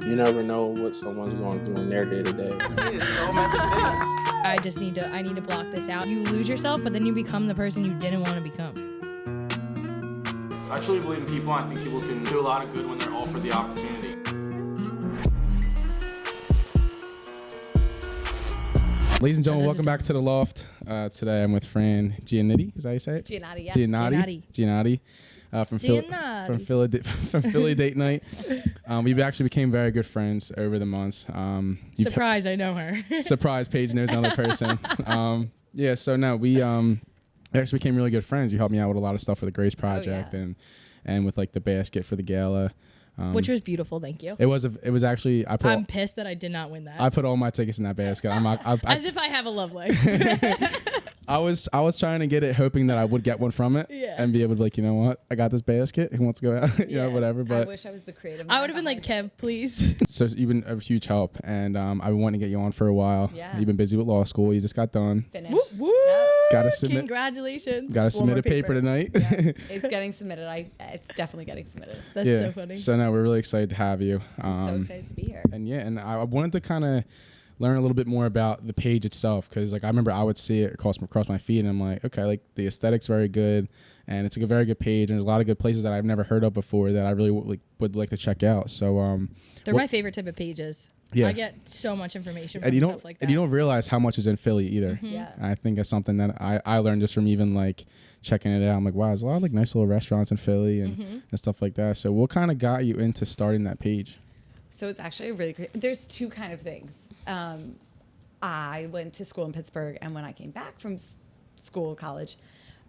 You never know what someone's going through in their day to day. I need to block this out. You lose yourself, but then you become the person you didn't want to become. I truly believe in people. I think people can do a lot of good when they're offered the opportunity. Ladies and gentlemen, welcome back to the Loft. Today I'm with Geonnotti. Is that how you say it? Geonnotti, yeah. Geonnotti. From Philly Date Night. We actually became very good friends over the months. Surprise, I know her. Surprise, Paige knows another person. Yeah, so no, we actually became really good friends. You helped me out with a lot of stuff for the Grace Project and with like the basket for the gala. Which was beautiful, thank you. It was actually. I'm pissed that I did not win that. I put all my tickets in that basket. As if I have a love life. I was trying to get it, hoping that I would get one from it, and be able to be like, you know what, I got this basket. Who wants to go out? you know, whatever. But I wish I was the creative. I would have been like, Kev, please. So you've been a huge help, and I've been wanting to get you on for a while. Yeah. You've been busy with law school. You just got done. Finished. Woo, woo. Yep. Gotta submit. Congratulations. Gotta submit a paper tonight. Yeah. It's getting submitted. It's definitely getting submitted. That's so funny. So no, we're really excited to have you. I'm so excited to be here. And I wanted to kind of learn a little bit more about the page itself, because like I remember I would see it across my feed, and I'm like, okay, like the aesthetic's very good, and it's like a very good page, and there's a lot of good places that I've never heard of before that I really would like to check out. So they're my favorite type of pages. Yeah. I get so much information from and stuff like that. And you don't realize how much is in Philly either. Mm-hmm. Yeah. I think that's something that I learned just from even like checking it out. I'm like, wow, there's a lot of like nice little restaurants in Philly and stuff like that. So what kind of got you into starting that page? So it's actually really great. There's two kind of things. I went to school in Pittsburgh, and when I came back from college,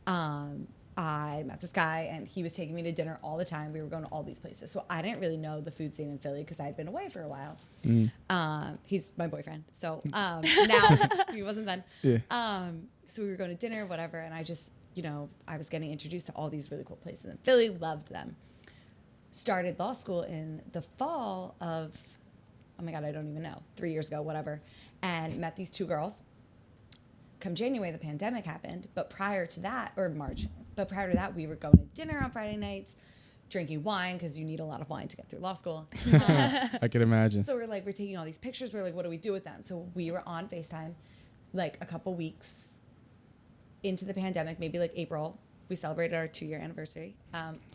I met this guy, and he was taking me to dinner all the time. We were going to all these places. So I didn't really know the food scene in Philly because I had been away for a while. He's my boyfriend. So now he wasn't then. Yeah. So we were going to dinner, whatever. And I just, I was getting introduced to all these really cool places in Philly, loved them. Started law school in the fall of, oh my God, I don't even know, 3 years ago, whatever. And met these two girls. Come January, the pandemic happened, but prior to that, or March, we were going to dinner on Friday nights, drinking wine, because you need a lot of wine to get through law school. I can imagine. So we're taking all these pictures. We're like, what do we do with them? So we were on FaceTime, like a couple weeks into the pandemic, maybe like April. We celebrated our 2-year anniversary.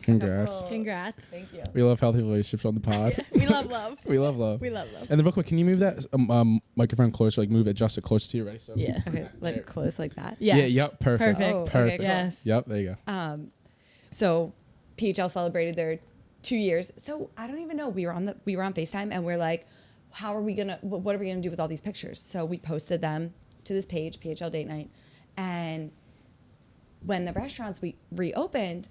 Congrats. Congrats. Thank you. We love healthy relationships on the pod. We love love. We love love. We love love. And then real quick, can you move that microphone closer? Like adjust it closer to you, ready? So Yeah. Okay, like close like that. Yes. Yeah. Yep. Perfect. Perfect. Oh, okay, Perfect. cool. Yes. Yep. There you go. So PHL celebrated their 2 years. So I don't even know. We were on FaceTime, and we're like, what are we gonna do with all these pictures? So we posted them to this page, PHL Date Night, and when the restaurants we reopened,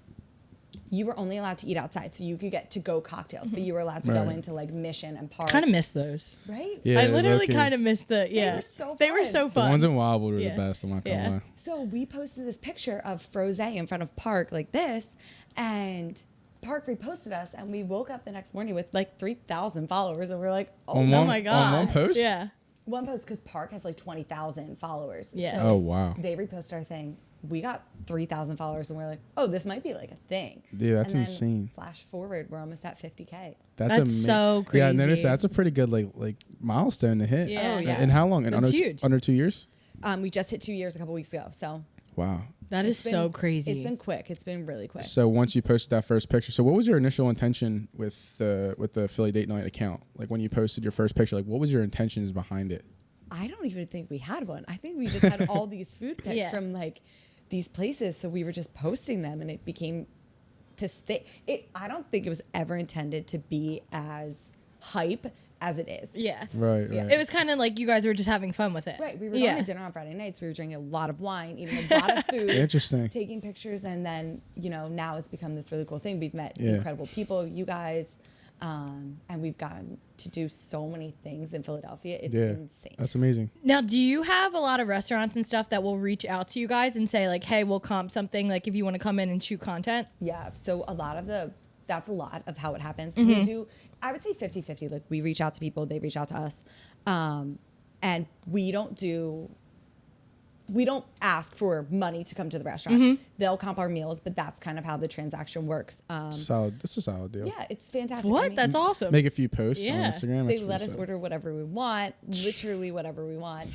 you were only allowed to eat outside, so you could get to-go cocktails, but you were allowed to go into like Mission and Park. Kind of miss those. Right? Yeah, I literally low-key. kind of missed the, They were so They were fun. so The fun. ones in Wildwood were Yeah. the best. I'm not gonna Yeah. lie. So we posted this picture of Frosé in front of Park like this, and Park reposted us, and we woke up the next morning with like 3,000 followers, and we're like, oh, On Oh one- my God. On one post? Yeah. one post, because Park has like 20,000 followers. Yeah. So Oh wow. they reposted our thing. We got 3,000 followers, and we're like, oh, this might be like a thing. Yeah, that's and then insane. Flash forward, we're almost at 50K. That's so Yeah, I noticed crazy. that's a pretty good like milestone to hit. Yeah. Oh, yeah. And how long? In That's under huge. under 2 years? We just hit 2 years a couple weeks ago, so Wow. That is it's been- so crazy. It's been quick. It's been really quick. So once you posted that first picture, so what was your initial intention with the Philly Date Night account? Like when you posted your first picture, like what was your intentions behind it? I don't even think we had one. I think we just had all these food pics Yeah. from like these places, so we were just posting them, and it became to stay. I don't think it was ever intended to be as hype as it is. Yeah. Right, Yeah. right. It was kind of like you guys were just having fun with it. Right. We were going to dinner on Friday nights. We were drinking a lot of wine, eating a lot of food. Interesting. Taking pictures, and then now it's become this really cool thing. We've met Yeah. incredible people, you guys, and we've gotten to do so many things in Philadelphia. It's insane. That's amazing. Now, do you have a lot of restaurants and stuff that will reach out to you guys and say like, hey, we'll comp something, like if you want to come in and shoot content? Yeah. So that's a lot of how it happens. We do, I would say 50-50. Like we reach out to people, they reach out to us. And we don't do we don't ask for money to come to the restaurant. They'll comp our meals, but that's kind of how the transaction works. Solid. This is a solid deal. Yeah, it's fantastic. What? I mean, That's awesome. Make a few posts on Yeah. Instagram. they That's let pretty us solid. order whatever we want, literally whatever we want,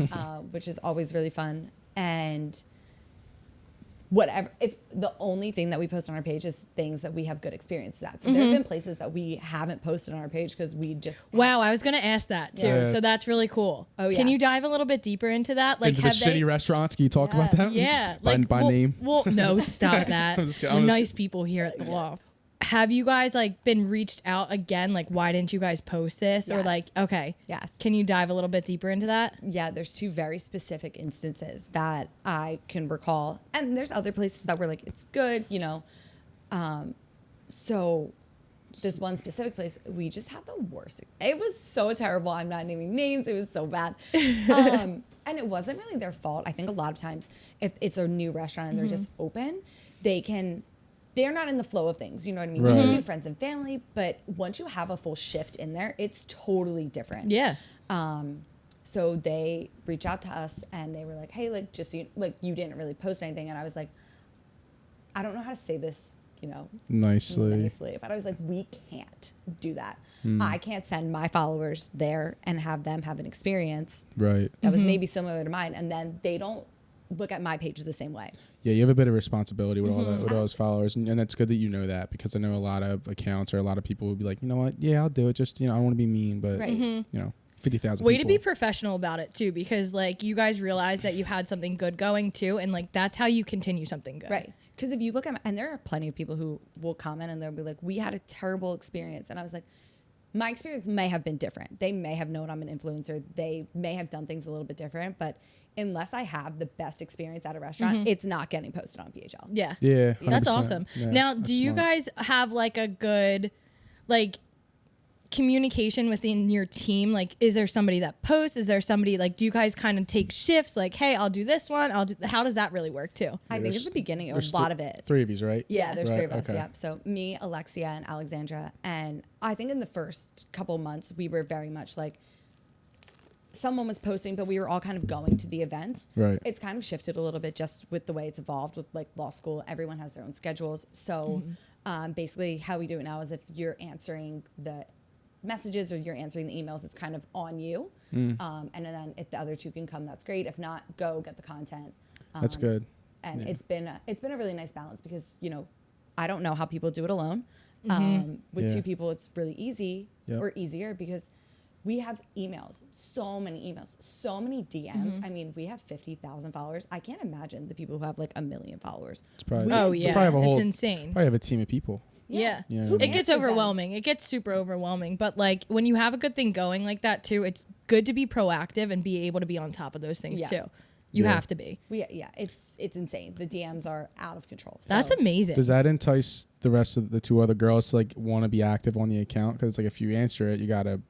which is always really fun. And whatever, if the only thing that we post on our page is things that we have good experiences at. So there have been places that we haven't posted on our page because we just Wow, I was gonna ask that too. Yeah. So that's really cool. Oh, yeah. Can you dive a little bit deeper into that? Like, Into the have they? shitty restaurants. Can you talk about them? Yeah, By, like by well, name. Well, no, stop that. I'm just kidding. We're I'm just nice people here at the Loft. Have you guys like been reached out again? Like, why didn't you guys post this? Or Yes. like, okay, Yes. Can you dive a little bit deeper into that? Yeah, there's two very specific instances that I can recall. And there's other places that were like, it's good, you know. So this one specific place, we just had the worst. It was so terrible. I'm not naming names. It was so bad. And it wasn't really their fault. I think a lot of times if it's a new restaurant and they're just open, they're not in the flow of things. You know what I mean? Right. We can do friends and family, but once you have a full shift in there, it's totally different. Yeah. So they reached out to us and they were like, hey, like, just so you, like, you didn't really post anything. And I was like, I don't know how to say this, you know, Nicely. but I was like, we can't do that. Hmm. I can't send my followers there and have them have an experience Right. that was maybe similar to mine. And then they don't look at my page the same way. Yeah, you have a bit of responsibility with all that, with all those followers, and that's good that you know that, because I know a lot of accounts or a lot of people will be like, you know what, yeah, I'll do it. Just, you know, I don't want to be mean, but Right. you know, 50,000 Way people. to be professional about it too, because like you guys realized that you had something good going too, and like that's how you continue something good. Right. Because if you look at, and there are plenty of people who will comment and they'll be like, we had a terrible experience. And I was like, my experience may have been different. They may have known I'm an influencer. They may have done things a little bit different, but unless I have the best experience at a restaurant, it's not getting posted on PHL. Yeah. Yeah, That's 100%. awesome. Yeah, Now, that's do you smart. guys have like a good like communication within your team? Like, is there somebody that posts? Is there somebody like, do you guys kind of take shifts? Like, hey, I'll do this one. how does that really work too? I think it's the beginning of a lot of it. 3 of you, right? Yeah, there's Right, 3 of us. okay. Yeah. So me, Alexia, and Alexandra. And I think in the first couple months, we were very much like, someone was posting, but we were all kind of going to the events. Right. It's kind of shifted a little bit just with the way it's evolved with like law school. Everyone has their own schedules. So basically how we do it now is if you're answering the messages or you're answering the emails, it's kind of on you. And then if the other 2 can come, that's great. If not, go get the content. That's good. And Yeah. it's been a really nice balance because, you know, I don't know how people do it alone. With Yeah. 2 people, it's really easy Yep. or easier because we have emails, so many DMs. I mean, we have 50,000 followers. I can't imagine the people who have like 1 million followers. It's probably, Oh it's yeah, probably have a whole, it's insane. probably have a team of people. Yeah. Yeah. Who It gets answers them? overwhelming. It gets super overwhelming. But like when you have a good thing going like that too, it's good to be proactive and be able to be on top of those things Yeah. too. You Yeah. have to be. Yeah, it's insane. The DMs are out of control. That's So- amazing. Does that entice the rest of the 2 other girls to like want to be active on the account? Because like if you answer it, you gotta,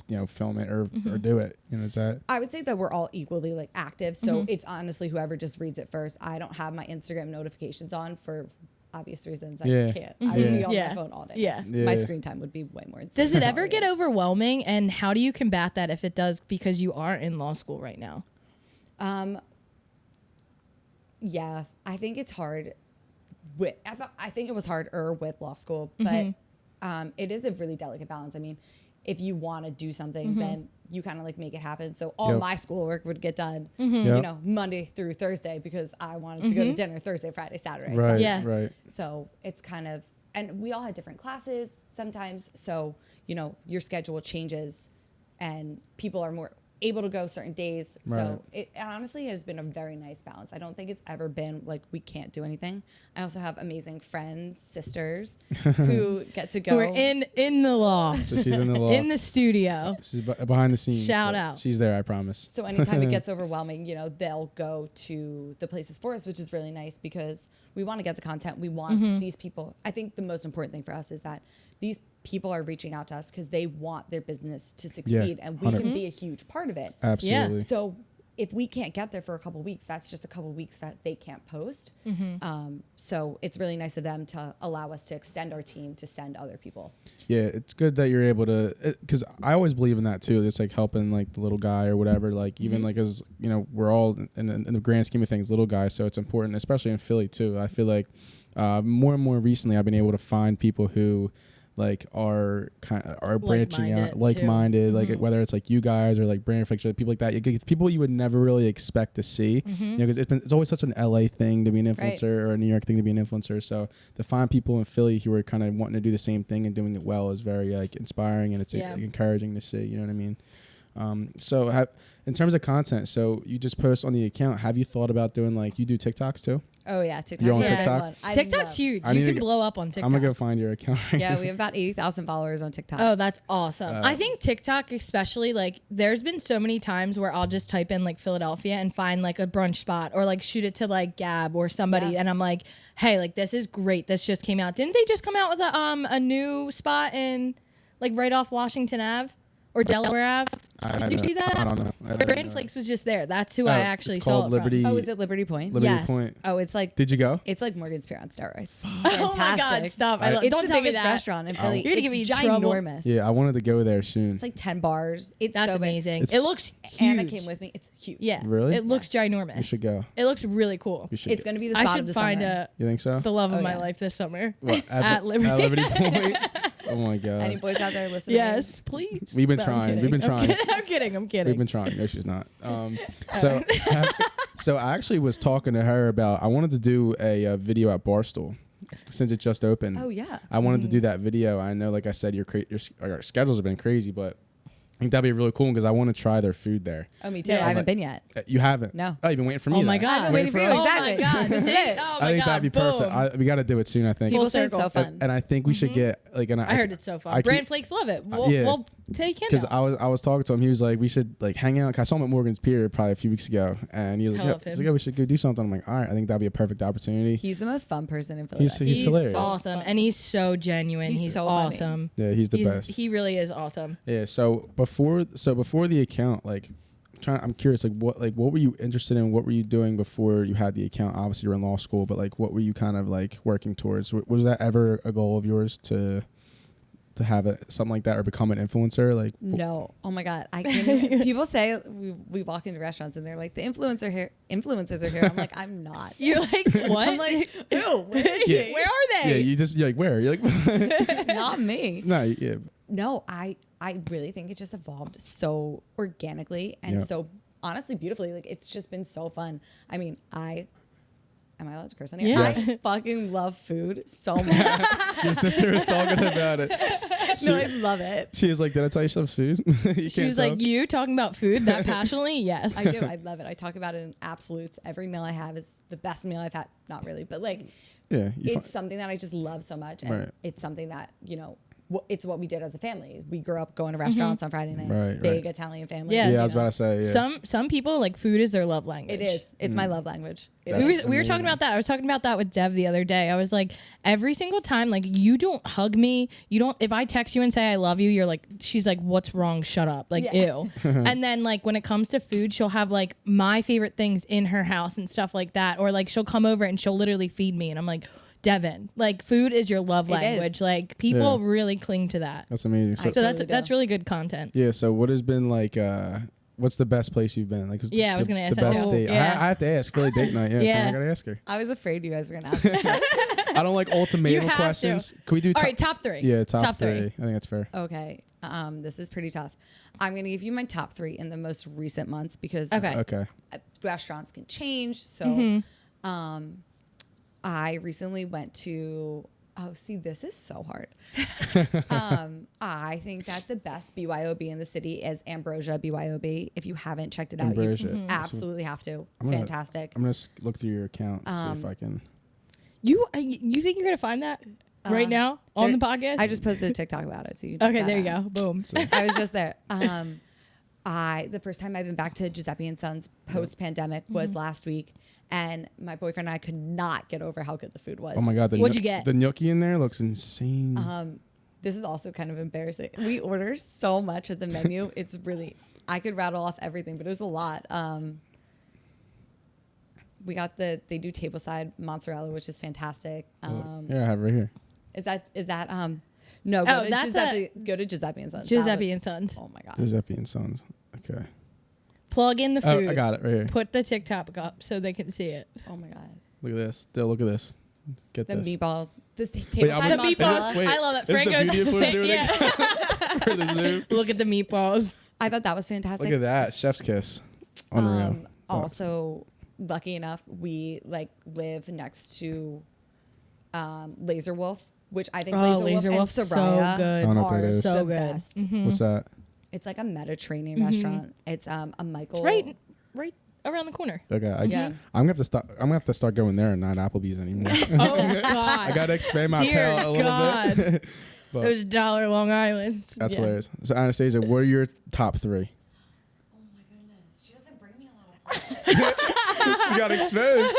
you know, film it or do it. You know, is that? I would say that we're all equally like active. So it's honestly whoever just reads it first. I don't have my Instagram notifications on for obvious reasons. I Yeah. can't. I would be on Yeah. my phone all day. Yeah. My Yeah. screen time would be way more. Does it ever get overwhelming, and how do you combat that if it does, because you are in law school right now? Yeah, I think it's hard. I think it was harder with law school, but it is a really delicate balance. I mean, if you want to do something, then you kind of like make it happen. So all Yep. my schoolwork would get done, Yep. you know, Monday through Thursday because I wanted to go to dinner Thursday, Friday, Saturday. Right. Sunday. Yeah. Right. So it's kind of, and we all had different classes sometimes. So, you know, your schedule changes and people are more able to go certain days. Right. So it honestly has been a very nice balance. I don't think it's ever been like we can't do anything. I also have amazing friends, sisters who get to go. We're in the loft, So she's in the law. in the studio. She's behind the scenes. Shout but out. She's there, I promise. So anytime it gets overwhelming, you know, they'll go to the places for us, which is really nice because we want to get the content. We want these people. I think the most important thing for us is that these people are reaching out to us because they want their business to succeed and we can be a huge part of it. Absolutely. So if we can't get there for a couple weeks, that's just a couple weeks that they can't post. So it's really nice of them to allow us to extend our team to send other people. Yeah, it's good that you're able to, because I always believe in that too. It's like helping like the little guy or whatever. Like even like as you know, we're all in the grand scheme of things little guys, so it's important, especially in Philly too. I feel like more and more recently, I've been able to find people who like are branching out, like-minded, like whether it's like you guys or like brand fix or people like that. You get people you would never really expect to see, you know, because it's always such an LA thing to be an influencer or a New York thing to be an influencer. So to find people in Philly who are kind of wanting to do the same thing and doing it well is very like inspiring, and it's encouraging to see. You know what I mean? So in terms of content, so you just post on the account. Have you thought about doing like you do TikToks too? Oh yeah, TikTok. You're on TikTok? TikTok's huge. You can blow up on TikTok. I'm gonna go find your account. Yeah, we have about 80,000 followers on TikTok. Oh, that's awesome. I think TikTok especially, like there's been so many times where I'll just type in like Philadelphia and find like a brunch spot or like shoot it to like Gab or somebody and I'm like, hey, like this is great. This just came out. Didn't they just come out with a new spot in like right off Washington Ave? Or Delaware Ave. Did you see that? I don't know. Brand Flakes was just there. That's who I actually it's saw called it Liberty. from. Oh, is it Liberty Point? Liberty Yes. Point. Oh, it's like. Did you go? It's like Morgan's Pier on steroids. Oh my God, stop. It's don't the tell me biggest that. restaurant in Philly. You're gonna give me trouble. ginormous. Yeah, I wanted to go there soon. It's like 10 bars. It's That's so big. amazing. It's- It looks huge. Anna came with me. It's huge. Yeah. Really? It looks ginormous. We should go. It looks really cool. We should. It's go. going to be the I spot should of the find summer. You think so? the love of my yeah. life this summer. What, at Liberty. At Liberty Point. Oh my God. Any boys out there listening? Yes, please. We've been No, I'm trying. kidding. We've been trying. I'm kidding. I'm kidding. We've been trying. No, she's not. So, so I actually was talking to her about. I wanted to do a video at Barstool since it just opened. Oh yeah. I wanted to do that video. I know, like I said, your schedules have been crazy, but I think that'd be really cool because I want to try their food there. Oh, me too. Yeah. I haven't been yet. You haven't? No. Oh, you've been waiting for me. Oh my then. God. I've been waiting for you. Exactly. Oh my God. This is it. Oh my I think God. that'd be Boom. perfect. We got to do it soon. I think. People say it's so fun. And I think we should get like. And I heard it's so fun. Brand Flakes love it. We'll take him because out. I was talking to him. He was like, we should like hang out. 'Cause I saw him at Morgan's Pier probably a few weeks ago, and he was like, I love him. he's like, yeah, we should go do something. I'm like, all right, I think that'd be a perfect opportunity. He's the most fun person in Philly. He's hilarious. Awesome, and he's so genuine. He's He's so funny. awesome. Yeah, he's the best. He really is awesome. Yeah. So before the account, like, I'm curious, like what were you interested in? What were you doing before you had the account? Obviously, you're in law school, but like, what were you kind of like working towards? Was that ever a goal of yours to have something like that or become an influencer? Like, No. Oh my God. I can't. People say we walk into restaurants and they're like, the influencers are here. I'm like, I'm not. You're like, what? I'm like, ew. Yeah. Where are they? yeah, you're like, where? You're like, Not me. no, yeah. No, I really think it just evolved so organically and so honestly beautifully. Like it's just been so fun. I mean, am I allowed to curse on here? Yes. I fucking love food so much. Your sister was talking about it. No, I love it. She was like, did I tell you some food? She was like, you talking about food that passionately? Yes. I do. I love it. I talk about it in absolutes. Every meal I have is the best meal I've had. Not really, but like, yeah, it's something that I just love so much. And Right. it's something that, it's what we did as a family. We grew up going to restaurants on Friday nights. Right, Big right. Italian family. Yeah. yeah, I was about to say, yeah. Some people like food is their love language. It is. It's my love language. It That's is. We were talking about that. I was talking about that with Dev the other day. I was like, every single time, like you don't hug me. You don't. If I text you and say I love you, you're like, she's like, what's wrong? Shut up. Like, Yeah. ew. And then like when it comes to food, she'll have like my favorite things in her house and stuff like that. Or like she'll come over and she'll literally feed me, and I'm like, Devin, like food is your love language. Like people really cling to that. That's amazing. So totally that's really good content. Yeah. So what has been like? What's the best place you've been? Like, Yeah, I was gonna ask the that best too. date. Yeah. I have to ask. Philly date night. Yeah. Yeah. I gotta ask her. I was afraid you guys were going to ask me. I don't like ultimatum You have questions. to. Can we do? All right, top three. Yeah, top three. three. I think that's fair. Okay. This is pretty tough. I'm going to give you my top 3 in the most recent months because Okay. restaurants can change. So I recently went to, this is so hard. I think that the best BYOB in the city is Ambrosia BYOB. If you haven't checked it out, Ambrosia. you absolutely have to. gonna- Fantastic. I'm gonna look through your account and see if I can. You think you're gonna find that right now on the podcast? I just posted a TikTok about it. So you Okay, there you go. Boom. I was just there. The first time I've been back to Giuseppe and Sons post pandemic was last week, and my boyfriend and I could not get over how good the food was. Oh my god, What'd you get? The gnocchi in there looks insane. This is also kind of embarrassing. We order so much at the menu. It's really, I could rattle off everything, but it was a lot. We got they do tableside mozzarella, which is fantastic. Here, I have it right here. Is that no, go to that's Giuseppe, go to Giuseppe and Sons. Giuseppe and Sons. Oh my god. Giuseppe and Sons. Okay. Plug in the Oh, food. I got it right here. Put the TikTok up so they can see it. Oh my god. Look at this. Still, look at this. Get The this. meatballs. This Wait, tableside The gonna- mozzarella. meatballs. Wait, I love that. is Frank the goes. media footage doing Yeah. For the Zoom. Look at the meatballs. I thought that was fantastic. Look at that. Chef's kiss. Unreal. Also, lucky enough, we live next to Laser Wolf, which I think Laser Wolf and so Soraya good. I don't know what are that is. So the good. best. What's that? It's like a Mediterranean restaurant. It's a Michael. It's right around the corner. Okay. Yeah. I'm gonna have to start going there and not Applebee's anymore. Oh God. I gotta expand my Dear palate a little God. bit. But Those dollar Long Islands. that's Yeah. hilarious. So Anastasia, what are your top 3? Oh my goodness, she doesn't bring me a lot of places. You got exposed.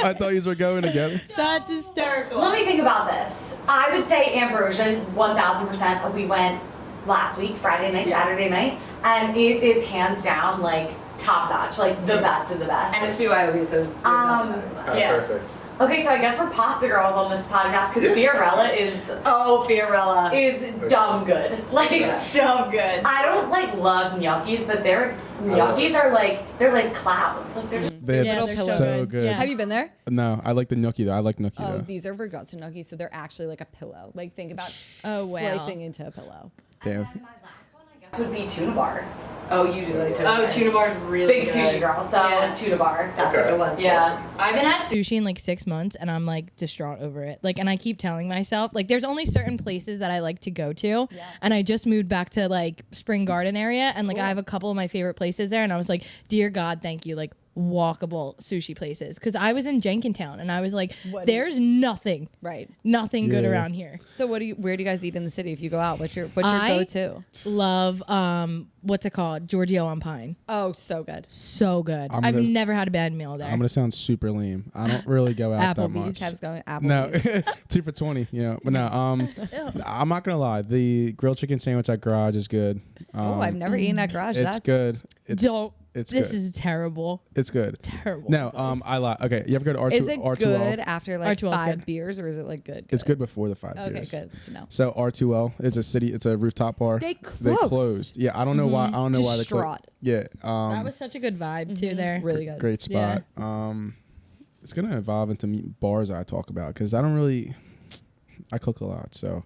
I thought you were going together. That's hysterical. Let me think about this. I would say Ambrosia, 1000%. We went last week, Friday night, Saturday night, and it is hands down like top notch, like the best of the best. And it's BYOB, so there's nothing better than that. Yeah. Perfect. Okay, so I guess we're pasta girls on this podcast because Fiorella is Fiorella. dumb good, like dumb good. I don't love gnocchis, but their gnocchis are they're clouds, like they're just They're Yeah, they're so good. Yeah. Have you been there? No, I like the gnocchi though. I like gnocchi Oh, though. these are vergazza gnocchi, so they're actually like a pillow. Like think about Oh, wow. slicing into a pillow. Damn. And my last one, I guess, would be tuna bar. Oh, you do like Oh, tuna bar's really big good. sushi girl. So Yeah. tuna bar. That's a good one. Yeah. I haven't had Sushi in 6 months and I'm distraught over it. And I keep telling myself there's only certain places that I like to go to. Yeah. And I just moved back to Spring Garden area and I have a couple of my favorite places there and I was like, dear God, thank you. Walkable sushi places because I was in Jenkintown and I was like, there's nothing Right. good Yeah. around here. So where do you guys eat in the city if you go out? What's your I- go-to? Love what's it called? Giorgio on Pine. Oh, so good. So good. I'm I've gonna- never had a bad meal there. I'm gonna sound super lame. I don't really go out that Applebee's. much. Kev's going No, Applebee's. 2 for $20. But no. I'm not gonna lie. The grilled chicken sandwich at Garage is good. Oh, I've never eaten at Garage. It's That's good. It's Don't. it's This good. is terrible. It's good. Terrible. No, I lie. Okay, you ever go to R2? Is it R2L? good after R2L 's 5 good. beers or is it good? It's good before the 5 Okay, beers. good to know. So R2L is it's a rooftop bar. They They closed. closed. Yeah, I don't know why. I don't know why they Distraught. closed. Yeah. That was such a good vibe too there. Really good. Great spot. It's gonna evolve into bars I talk about because I don't really. I cook a lot, so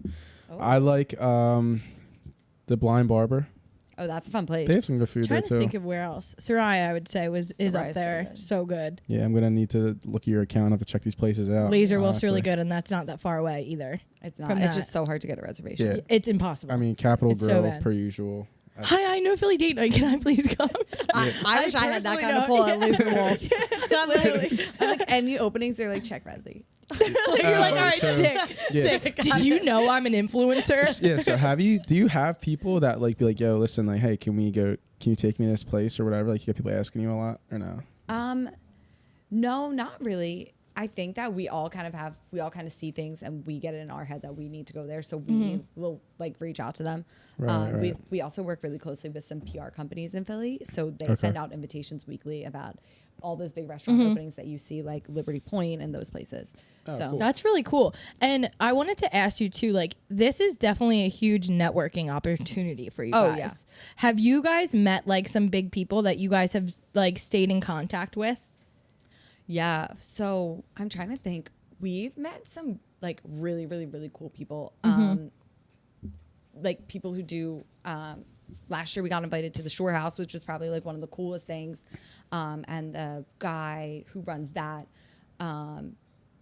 I like the Blind Barber. Oh, that's a fun place. They have some good food there Trying to too. think of where else. Soraya, I would say, is up Soraya's so there. good. So good. Yeah, I'm gonna need to look at your account. I have to check these places out. Laser Wolf's really honestly. good, and that's not that far away either. It's not. From It's that. just so hard to get a reservation. Yeah. It's impossible. I mean, Capital It's so Grill bad. per usual. Hi, I know Philly date night. Can I please come? I wish I had that personally kind of don't- pull at Laser Wolf. Literally. I'm like any openings, they're like check Resi. You're like, all right, true. sick, Yeah. sick. Did you know I'm an influencer? Yeah. So do you have people that be like, yo, listen, hey, can you take me to this place or whatever? You get people asking you a lot or no? No, not really. I think that we all kind of see things and we get it in our head that we need to go there. So we will reach out to them. Right. We also work really closely with some PR companies in Philly. So they send out invitations weekly about all those big restaurant openings that you see like Liberty Point and those places. So cool. That's really cool. And I wanted to ask you too, this is definitely a huge networking opportunity for you Oh, guys. yeah. Have you guys met some big people that you guys have stayed in contact with? yeah. So I'm trying to think. We've met some really, really, really cool people. People who do last year we got invited to the Shore House, which was probably one of the coolest things. And the guy who runs that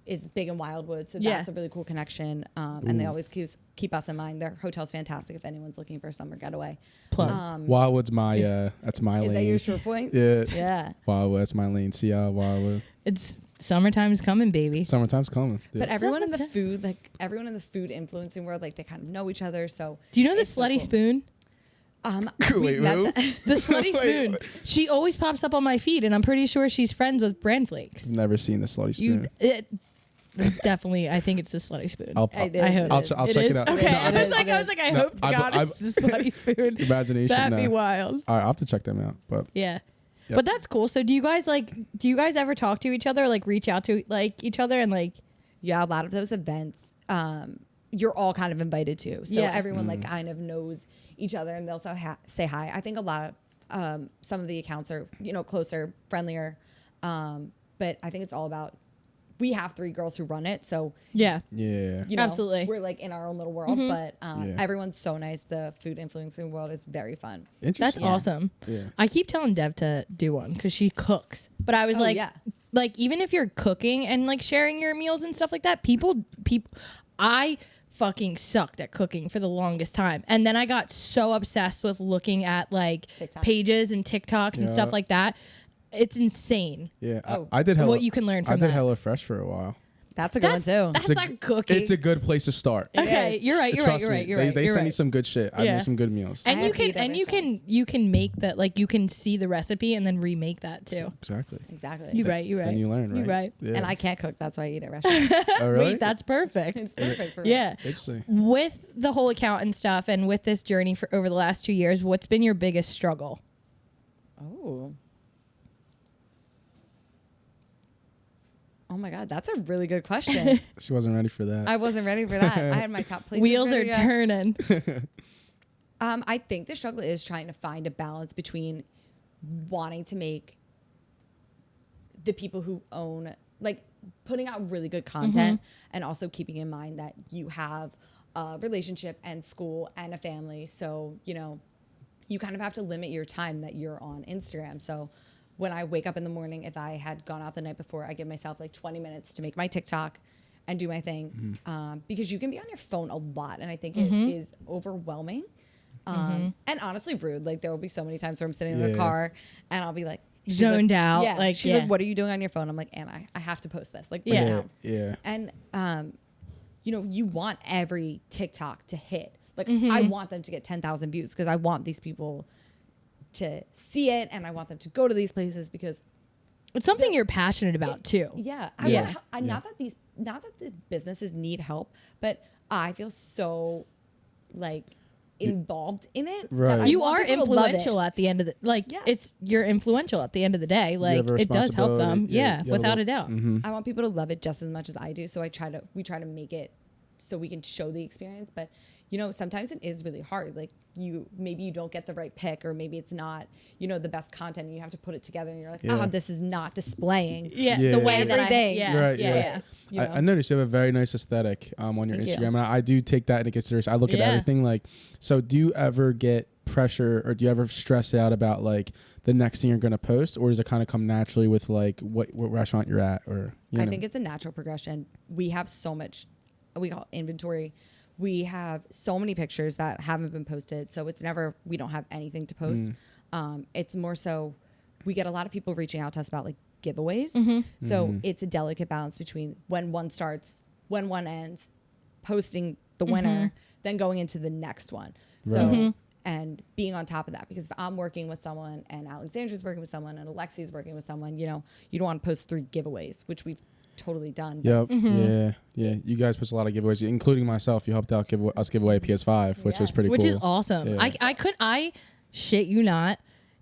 is big in Wildwood, so Yeah. that's a really cool connection. And they always keep us in mind. Their hotel's fantastic if anyone's looking for a summer getaway. Plug. Wildwood's my that's my Is lane. that your short point? Yeah. Yeah. Wildwood, that's my lane. See y'all, Wildwood. It's summertime's coming, baby. Summertime's coming. But Yeah. everyone in the food influencing world, they kind of know each other. So Do you know the it's so slutty cool. spoon? We Wait, met who? The slutty Wait. spoon. She always pops up on my feed, and I'm pretty sure she's friends with Bran Flakes. Never seen the slutty spoon. Definitely, I think it's the slutty spoon. I'll I did. I hope I'll It check is? it out. Okay, No, I was like, I No, hope to I- God I- it's the slutty spoon. Imagination. That'd be no. wild. I'll have to check them out. But Yeah. But that's cool. So do you guys ever talk to each other, like reach out to like each other and like? Yeah, a lot of those events, you're all kind of invited to. So Yeah. everyone like kind of knows each other, and they'll say hi. I think a lot of some of the accounts are, you know, closer, friendlier. But I think it's all about, we have 3 girls who run it. So Yeah. Yeah. you know, Absolutely. we're like in our own little world, but everyone's so nice. The food influencing world is very fun. That's Interesting. awesome. Yeah. I keep telling Dev to do one because she cooks. But I was Oh, like, yeah. like even if you're cooking and like sharing your meals and stuff like that, people, I fucking sucked at cooking for the longest time. And then I got so obsessed with looking at like TikTok. pages and TikToks and stuff like that. It's insane. Yeah. Oh. I did What you can learn from I did that. HelloFresh for a while. That's a good one too. That's It's a not g- cooking. It's a good place to start. okay, is. you're right. You're Trust right. You're me. right. They you're send me right. some good shit. I Yeah. made some good meals. And I you have to eat can everything. you can make that, like you can see the recipe and then remake that too. Exactly. Exactly. You right. You right. And you learn, right? You right. Yeah. And I can't cook. That's why I eat at restaurants. Oh, really? Wait, that's perfect. It's perfect for me. Yeah. Interesting. With the whole account and stuff, and with this journey for over the last 2 years, what's been your biggest struggle? Oh. Oh my God, that's a really good question. She wasn't ready for that. I wasn't ready for that. I had my top places. Wheels are ready to go. turning. I think the struggle is trying to find a balance between wanting to make the people who own, like putting out really good content and also keeping in mind that you have a relationship and school and a family. So, you know, you kind of have to limit your time that you're on Instagram. So when I wake up in the morning, if I had gone out the night before, I give myself like 20 minutes to make my TikTok and do my thing. Because you can be on your phone a lot. And I think it is overwhelming. And honestly rude. Like there will be so many times where I'm sitting in the Yeah. car and I'll be like she's Zoned like, out, Yeah. like, she's yeah. like, what are you doing on your phone? I'm like, Anna, I have to post this. Like, bring it Yeah. out. Yeah. And you know, you want every TikTok to hit. Like I want them to get 10,000 views because I want these people to see it and I want them to go to these places because It's something you're passionate about too. yeah, Yeah. not that the businesses need help, but I feel so like involved in it. that Right. I You want are people to love it. influential at the end of the Yeah. you're influential at the end of the day. Like have a it does help them. responsibility. Yeah, Yeah, you have a without a little- doubt. I want people to love it just as much as I do. So we try to make it so we can show the experience. But you know, sometimes it is really hard. Like maybe you don't get the right pick, or maybe it's not, you know, the best content and you have to put it together and you're like, Yeah. oh, this is not displaying. Yeah, Yeah. the way that Everything. yeah, Right, yeah, yeah. yeah. You know? I noticed you have a very nice aesthetic on your Thank you. Instagram, and I do take that into consideration. I look at Yeah. everything like. So, do you ever get pressure, or do you ever stress out about like the next thing you're gonna post, or does it kind of come naturally with like what restaurant you're at, or you I know? think it's a natural progression. We have so much, we call it inventory. We have so many pictures that haven't been posted. So it's never, we don't have anything to post. It's more so, we get a lot of people reaching out to us about like giveaways. So it's a delicate balance between when one starts, when one ends, posting the winner, then going into the next one. So, and being on top of that, because if I'm working with someone and Alexandra's working with someone and Alexi's working with someone, you know, you don't want to post 3 giveaways, which we've totally done. Yep. Yeah. You guys post a lot of giveaways, including myself. You helped out give away a PS5, which Yeah. was pretty Which cool. is awesome. Yeah. I shit you not.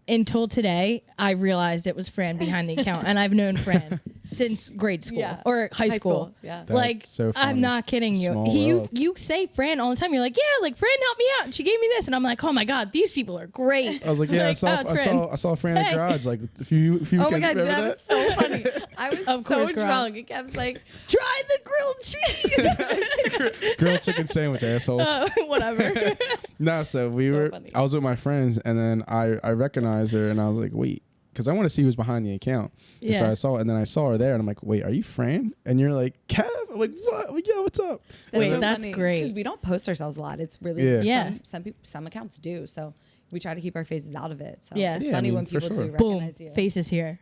Until today, I realized it was Fran behind the account, and I've known Fran since grade school Yeah. or high school. Yeah. Like, That's so funny. I'm not kidding you. Small You world. you say Fran all the time. You're like, yeah, like Fran helped me out, and she gave me this, and I'm like, oh my god, these people are great. I was like, yeah, Like, oh, it's Fran. I saw Fran in the Hey. garage like a few Oh my weekends. God, Remember that was so funny. I was Of so course, girl. drunk. It kept like, Try the grilled cheese. Grilled chicken sandwich, asshole. Whatever. No, so we So were. funny. I was with my friends, and then I recognized her, and I was like, wait, because I want to see who's behind the account. And so Yeah. I saw, and then I saw her there, and I'm like, wait, are you Fran? And you're like, Kev. I'm like, what? I'm like, yo, what's up? Wait, that's great. because we don't post ourselves a lot. It's really Yeah. Yeah. Some people, some accounts do. So we try to keep our faces out of it. So Yeah. it's Yeah, I funny mean, when for people sure. do Boom. recognize you. Faces here.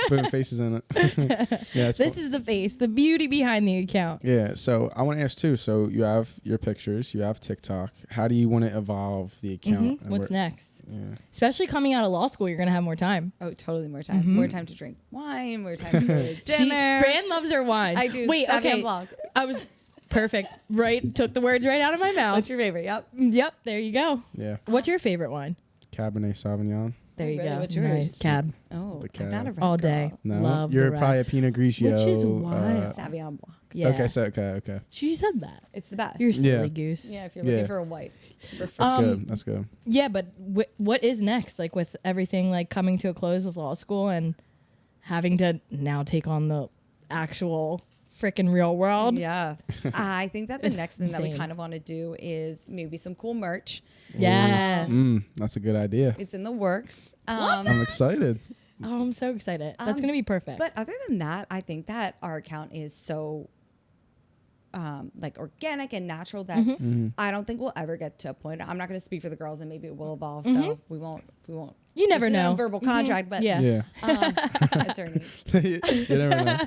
Putting faces in it. Yeah, it's This fun. is the face, the beauty behind the account. Yeah, so I want to ask too. So you have your pictures, you have TikTok. How do you want to evolve the account? and What's where- next? Yeah. Especially coming out of law school, you're gonna have more time. Oh, totally more time. More time to drink wine. More time to go to dinner. Fran loves her wine. I do. Wait, Sauvignon okay. Blanc. I was perfect. Right, took the words right out of my mouth. What's your favorite? Yep. Yep, there you go. Yeah. What's your favorite wine? Cabernet Sauvignon. There you really? go. What's yours? Nice. Cab Oh, The I'm not a cab. red all day. girl. No, Love you're the red. probably a Pinot Grigio. Which is wild. Sauvignon Blanc. Yeah. Okay. She said that. It's the best. You're silly Yeah. goose. yeah, if you're Yeah. looking for a white. That's good. That's good. Yeah, but what is next? Like with everything like coming to a close with law school and having to now take on the actual freaking real world. Yeah. I think that the next thing that we Insane. kind of want to do is maybe some cool merch. Yes. That's a good idea. It's in the works. I'm excited. Oh, I'm so excited. That's gonna be perfect. But other than that, I think that our account is so like organic and natural that I don't think we'll ever get to a point. I'm not going to speak for the girls, and maybe it will evolve. So we won't. You never this isn't know. a verbal contract, but Yeah. Yeah. attorney. You never know.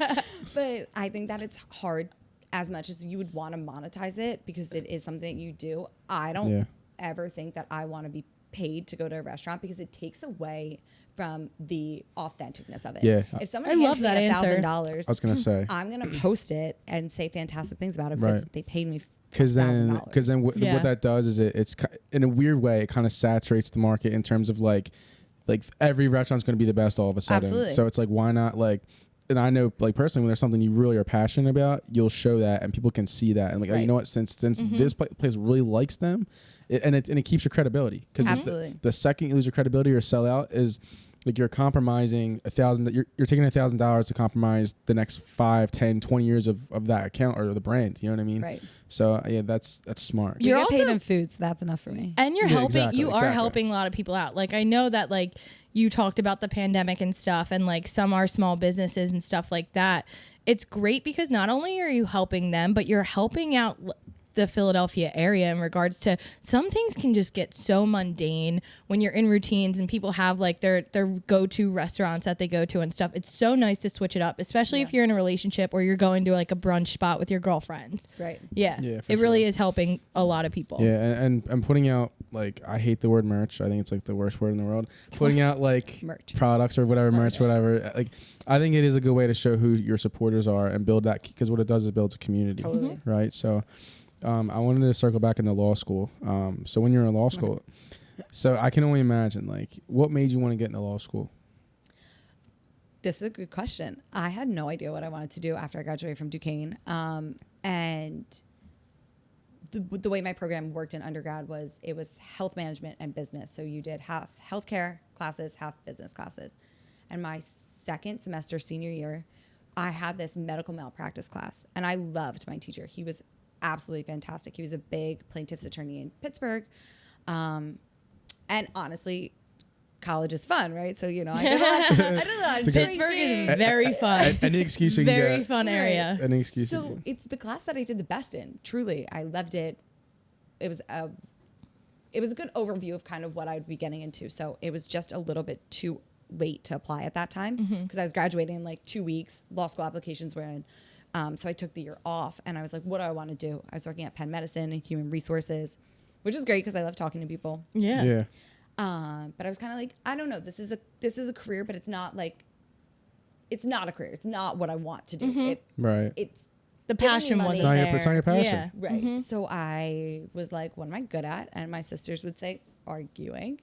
But I think that it's hard as much as you would want to monetize it because it is something that you do. I don't Yeah. ever think that I want to be paid to go to a restaurant because it takes away from the authenticness of it. Yeah. If someone I hands love me that answer. $1,000, I was gonna say. I'm gonna post it and say fantastic things about it because Right. they paid me Because then, $1,000. Yeah. what that does is it's in a weird way, it kind of saturates the market in terms of like every restaurant's going to be the best all of a sudden. Absolutely. So it's like, why not and I know like personally when there's something you really are passionate about, you'll show that and people can see that and like, oh, you Right. know what, since this place really likes them, it keeps your credibility. Because Absolutely. the second you lose your credibility or sell out is like you're compromising you're taking $1,000 to compromise the next 5, 10, 20 years of that account or the brand. You know what I mean? Right. So yeah, that's smart. You're You get paid also- in food, so that's enough for me. And you're Yeah, helping. exactly, You are exactly. helping a lot of people out. Like I know that like you talked about the pandemic and stuff, and like some are small businesses and stuff like that. It's great because not only are you helping them, but you're helping out the Philadelphia area in regards to some things can just get so mundane when you're in routines and people have like their go-to restaurants that they go to and stuff. It's so nice to switch it up, especially if you're in a relationship or you're going to like a brunch spot with your girlfriends. Right. Yeah. Yeah, for it really sure. is helping a lot of people. Yeah, and I'm putting out like I hate the word merch. I think it's like the worst word in the world. Putting out like Merch. products or whatever merch, whatever. Like I think it is a good way to show who your supporters are and build that because what it does is it builds a community, Totally. right? So I wanted to circle back into law school. So when you're in law school, so I can only imagine like what made you want to get into law school. This is a good question. I had no idea what I wanted to do after I graduated from Duquesne. And the way my program worked in undergrad was it was health management and business. So you did half healthcare classes, half business classes. And my second semester senior year, I had this medical malpractice class. And I loved my teacher. He was absolutely fantastic. He was a big plaintiff's attorney in Pittsburgh. And honestly, college is fun, right? So, you know, I did a lot of Pittsburgh is very fun. Any excuse you can Very get. fun area. Any excuse. you So can. it's the class that I did the best in. Truly, I loved it. It was a good overview of kind of what I'd be getting into. So it was just a little bit too late to apply at that time because I was graduating in like 2 weeks. Law school applications were in. So I took the year off and I was like, what do I want to do? I was working at Penn Medicine and Human Resources, which is great because I love talking to people. Yeah. Yeah. But I was kind of like, I don't know. This is a career, but it's not a career. It's not what I want to do. Right. It's The giving me passion money. wasn't there. It's not your passion. Yeah. Right. So I was like, what am I good at? And my sisters would say, arguing.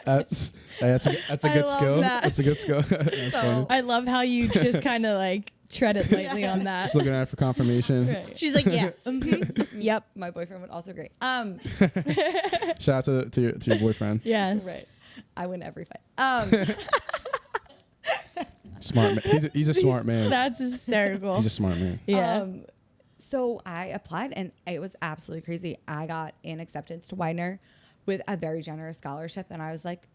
That's a I good love skill. that. That's a good skill. That's funny. I love how you just kind of like tread it lightly on that. Just looking at it for confirmation. She's like, yeah. Yep. My boyfriend would also agree. Shout out to your boyfriend. Yes. Right. I win every fight. Smart man. He's a smart man. That's hysterical. He's a smart man. Yeah. So I applied and it was absolutely crazy. I got an acceptance to Widener with a very generous scholarship. And I was like,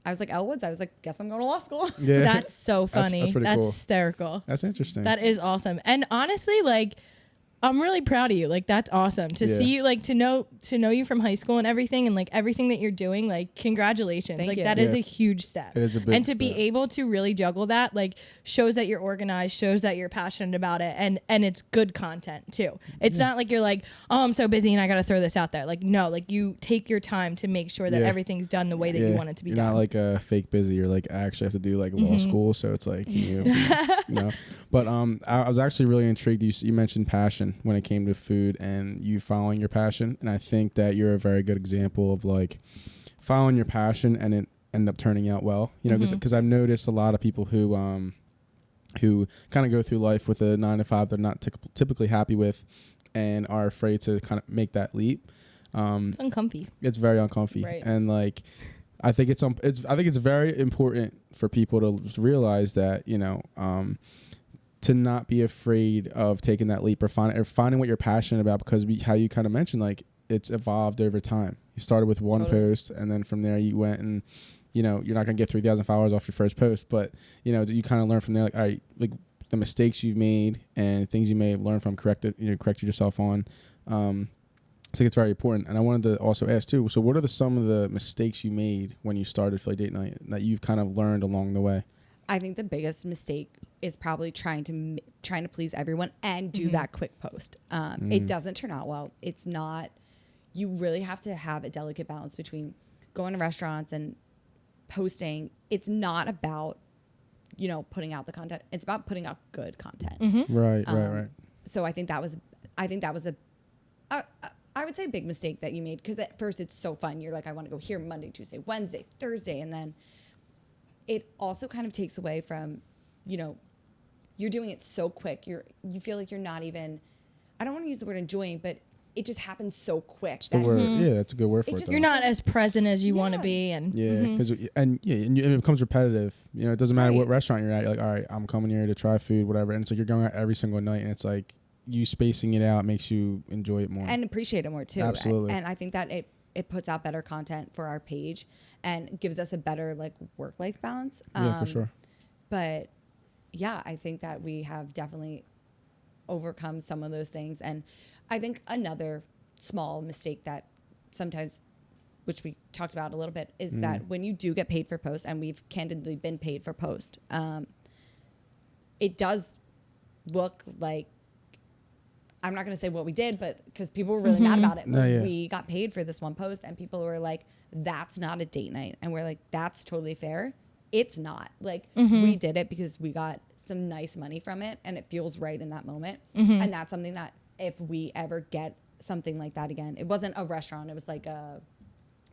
Elle Woods. I was like, guess I'm going to law school. Yeah. That's so funny. that's That's, pretty cool. hysterical. That's interesting. That is awesome. And honestly, like, I'm really proud of you. Like, that's awesome to Yeah. see you, like, to know you from high school and everything, and like everything that you're doing. Like, congratulations. Thank like, you. that is Yeah. a huge step. It is a big and to be step. able to really juggle that, like, shows that you're organized, shows that you're passionate about it, and it's good content too. It's not like you're like, oh, I'm so busy and I got to throw this out there. Like, no, like you take your time to make sure that Yeah. everything's done the way that you want it to be You're done. not like a fake busy. You're like I actually have to do like law school, so it's like you know. But I was actually really intrigued. You mentioned passion when it came to food and you following your passion, and I think that you're a very good example of like following your passion and it end up turning out well. You know, because I've noticed a lot of people who kind of go through life with a 9 to 5 they're not typically happy with, and are afraid to kind of make that leap. It's uncomfy. It's very uncomfy, Right. and like I think I think it's very important for people to realize that, you know, to not be afraid of taking that leap or finding what you're passionate about, because how you kind of mentioned, like, it's evolved over time. You started with one post, and then from there you went, and you know, you're not gonna get 3,000 followers off your first post, but you know, you kind of learn from there, like, all right, like the mistakes you've made and things you may have learned from, corrected yourself on. I think it's very important. And I wanted to also ask too, so what are some of the mistakes you made when you started Philly Date Night that you've kind of learned along the way? I think the biggest mistake is probably trying to please everyone and do that quick post. It doesn't turn out well. It's not. You really have to have a delicate balance between going to restaurants and posting. It's not about, you know, putting out the content. It's about putting out good content. Right. So I think that was I would say a big mistake that you made, because at first it's so fun. You're like, I want to go here Monday, Tuesday, Wednesday, Thursday. And then it also kind of takes away from, you know, you're doing it so quick. You feel like you're not even, I don't want to use the word enjoying, but it just happens so quick. That's the word. Yeah, that's a good word for it. You're not as present as you want to be. And because and it becomes repetitive. You know, it doesn't matter what restaurant you're at. You're like, all right, I'm coming here to try food, whatever. And it's like you're going out every single night, and it's like, you spacing it out makes you enjoy it more and appreciate it more too. Absolutely. And I think that it puts out better content for our page and gives us a better like work-life balance. Yeah, for sure. But yeah, I think that we have definitely overcome some of those things. And I think another small mistake that sometimes, which we talked about a little bit, is that when you do get paid for post, and we've candidly been paid for post, it does look like, I'm not going to say what we did, but because people were really mad about it. We got paid for this one post, and people were like, that's not a date night. And we're like, that's totally fair. It's not. Like, we did it because we got some nice money from it, and it feels right in that moment. And that's something that if we ever get something like that again, it wasn't a restaurant. It was like a,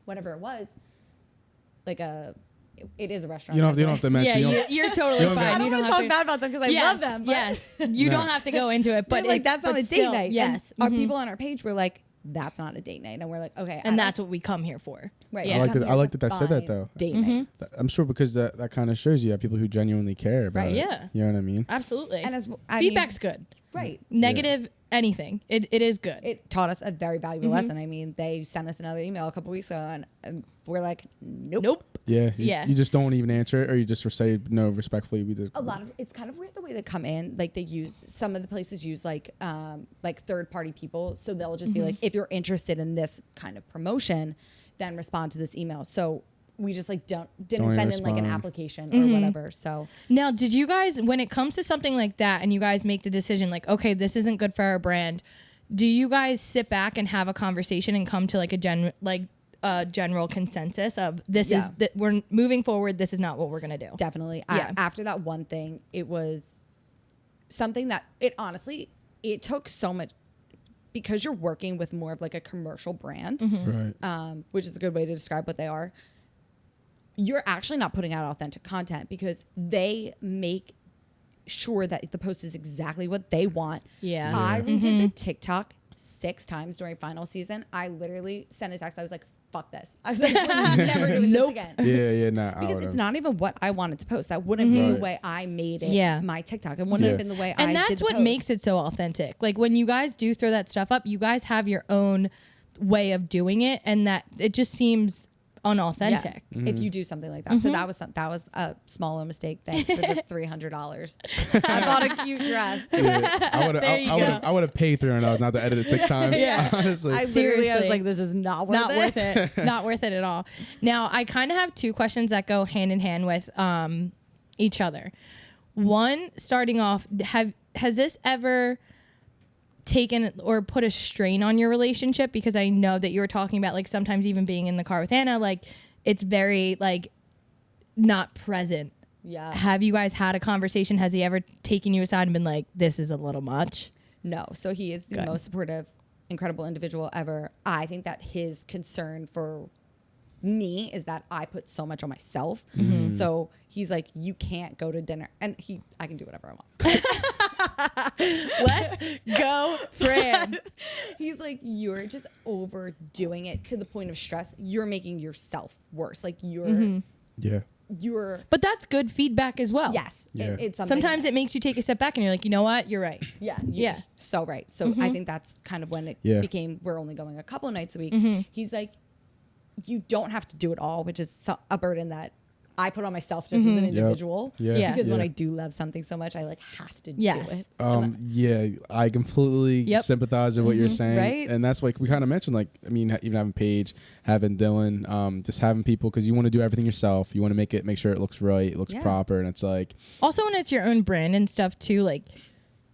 whatever it was, like a, it is a restaurant. You don't have to mention. You're totally fine. I don't want to talk bad about them because I love them. But Yes, you don't have to go into it, but like that's not a date night. Yes, and our people on our page were like, "That's not a date night," and we're like, "Okay." And that's what we come here for. Right. Yeah. I like that said that though. Date nights. I'm sure because that kind of shows you have people who genuinely care about it. Yeah. You know what I mean? Absolutely. And as feedback's good. Right. Negative anything. It is good. It taught us a very valuable lesson. I mean, they sent us another email a couple weeks ago, and we're like, nope. Yeah. Yeah. You just don't even answer it, or you just say no respectfully. We just A lot of it's kind of weird the way they come in. Like they use some of the places use like third party people, so they'll just be like, if you're interested in this kind of promotion, then respond to this email. So we just like didn't send in like an application or whatever. So now, did you guys, when it comes to something like that, and you guys make the decision like, okay, this isn't good for our brand, do you guys sit back and have a conversation and come to like a general consensus of this is that we're moving forward, this is not what we're gonna do? definitely. Yeah. After that one thing, it was something that it took so much, because you're working with more of like a commercial brand, right. which is a good way to describe what they are. You're actually not putting out authentic content because they make sure that the post is exactly what they want. Yeah. I redid the TikTok 6 times during final season. I literally sent a text. I was like, fuck this. I was like, we're never doing this again. Nah. Because it's not even what I wanted to post. That wouldn't be the way I made it. My TikTok. It wouldn't have been the way I did. And that's what makes it so authentic. Like when you guys do throw that stuff up, you guys have your own way of doing it, and that it just seems unauthentic. If you do something like that. So that was a smaller mistake. Thanks for the $300. I bought a cute dress. I would have paid $300 not to edit it 6 times. Honestly, I was like, this is not worth it. Not worth it at all. Now I kind of have 2 questions that go hand in hand with each other. One, starting off, has this ever taken or put a strain on your relationship? Because I know that you were talking about like sometimes even being in the car with Anna, like it's very like not present. Yeah. Have you guys had a conversation? Has he ever taken you aside and been like, this is a little much? No. So he is the most supportive, incredible individual ever. I think that his concern for me is that I put so much on myself. So he's like, you can't go to dinner, and I can do whatever I want. Let's go, Fran. He's like, you're just overdoing it to the point of stress. You're making yourself worse. Like you're But that's good feedback as well. yes. Yeah. It's something Sometimes that- it makes you take a step back and you're like, you know what? You're right. Yeah. Yeah. So right. So I think that's kind of when it became, we're only going a couple of nights a week. He's like, you don't have to do it all, which is a burden that I put on myself just as an individual. Yeah. Because when Yeah. I do love something so much, I like have to Yes. do it. Yeah, I completely sympathize with what you're saying, Right? and that's like we kind of mentioned. Like, I mean, even having Paige, having Dylan, just having people because you want to do everything yourself. You want to make sure it looks right, it looks proper, and it's like Also, when it's your own brand and stuff too, like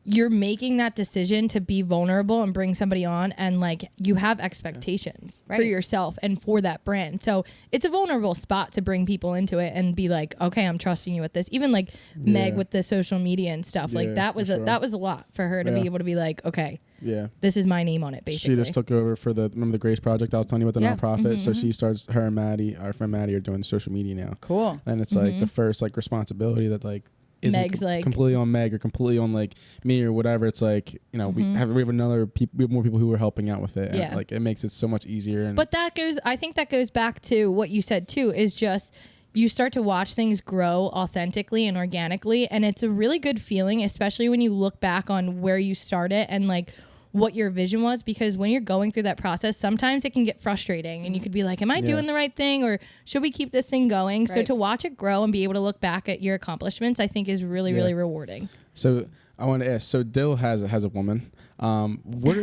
you're making that decision to be vulnerable and bring somebody on, and like you have expectations for Right. yourself and for that brand. So it's a vulnerable spot to bring people into it and be like, okay, I'm trusting you with this. Even like Meg with the social media and stuff, like Yeah, that was for sure. that was a lot for her to Yeah. be able to be like, okay, yeah. this is my name on it. Basically, She just took over for remember the Grace Project I was telling you about, the Yeah. nonprofit. So she starts, her and Maddie, our friend Maddie, are doing social media now. Cool. And it's like the first like responsibility that like isn't Meg's like- completely on Meg or completely on like me or whatever. It's like, you know, we have another we have more people who are helping out with it. Yeah. And like it makes it so much easier. And But I think that goes back to what you said too, is just you start to watch things grow authentically and organically. And it's a really good feeling, especially when you look back on where you started and like what your vision was, because when you're going through that process, sometimes it can get frustrating and you could be like, am I doing the right thing, or should we keep this thing going? So Right. to watch it grow and be able to look back at your accomplishments, I think is really, really rewarding. so I want to ask. So Dill has a woman. What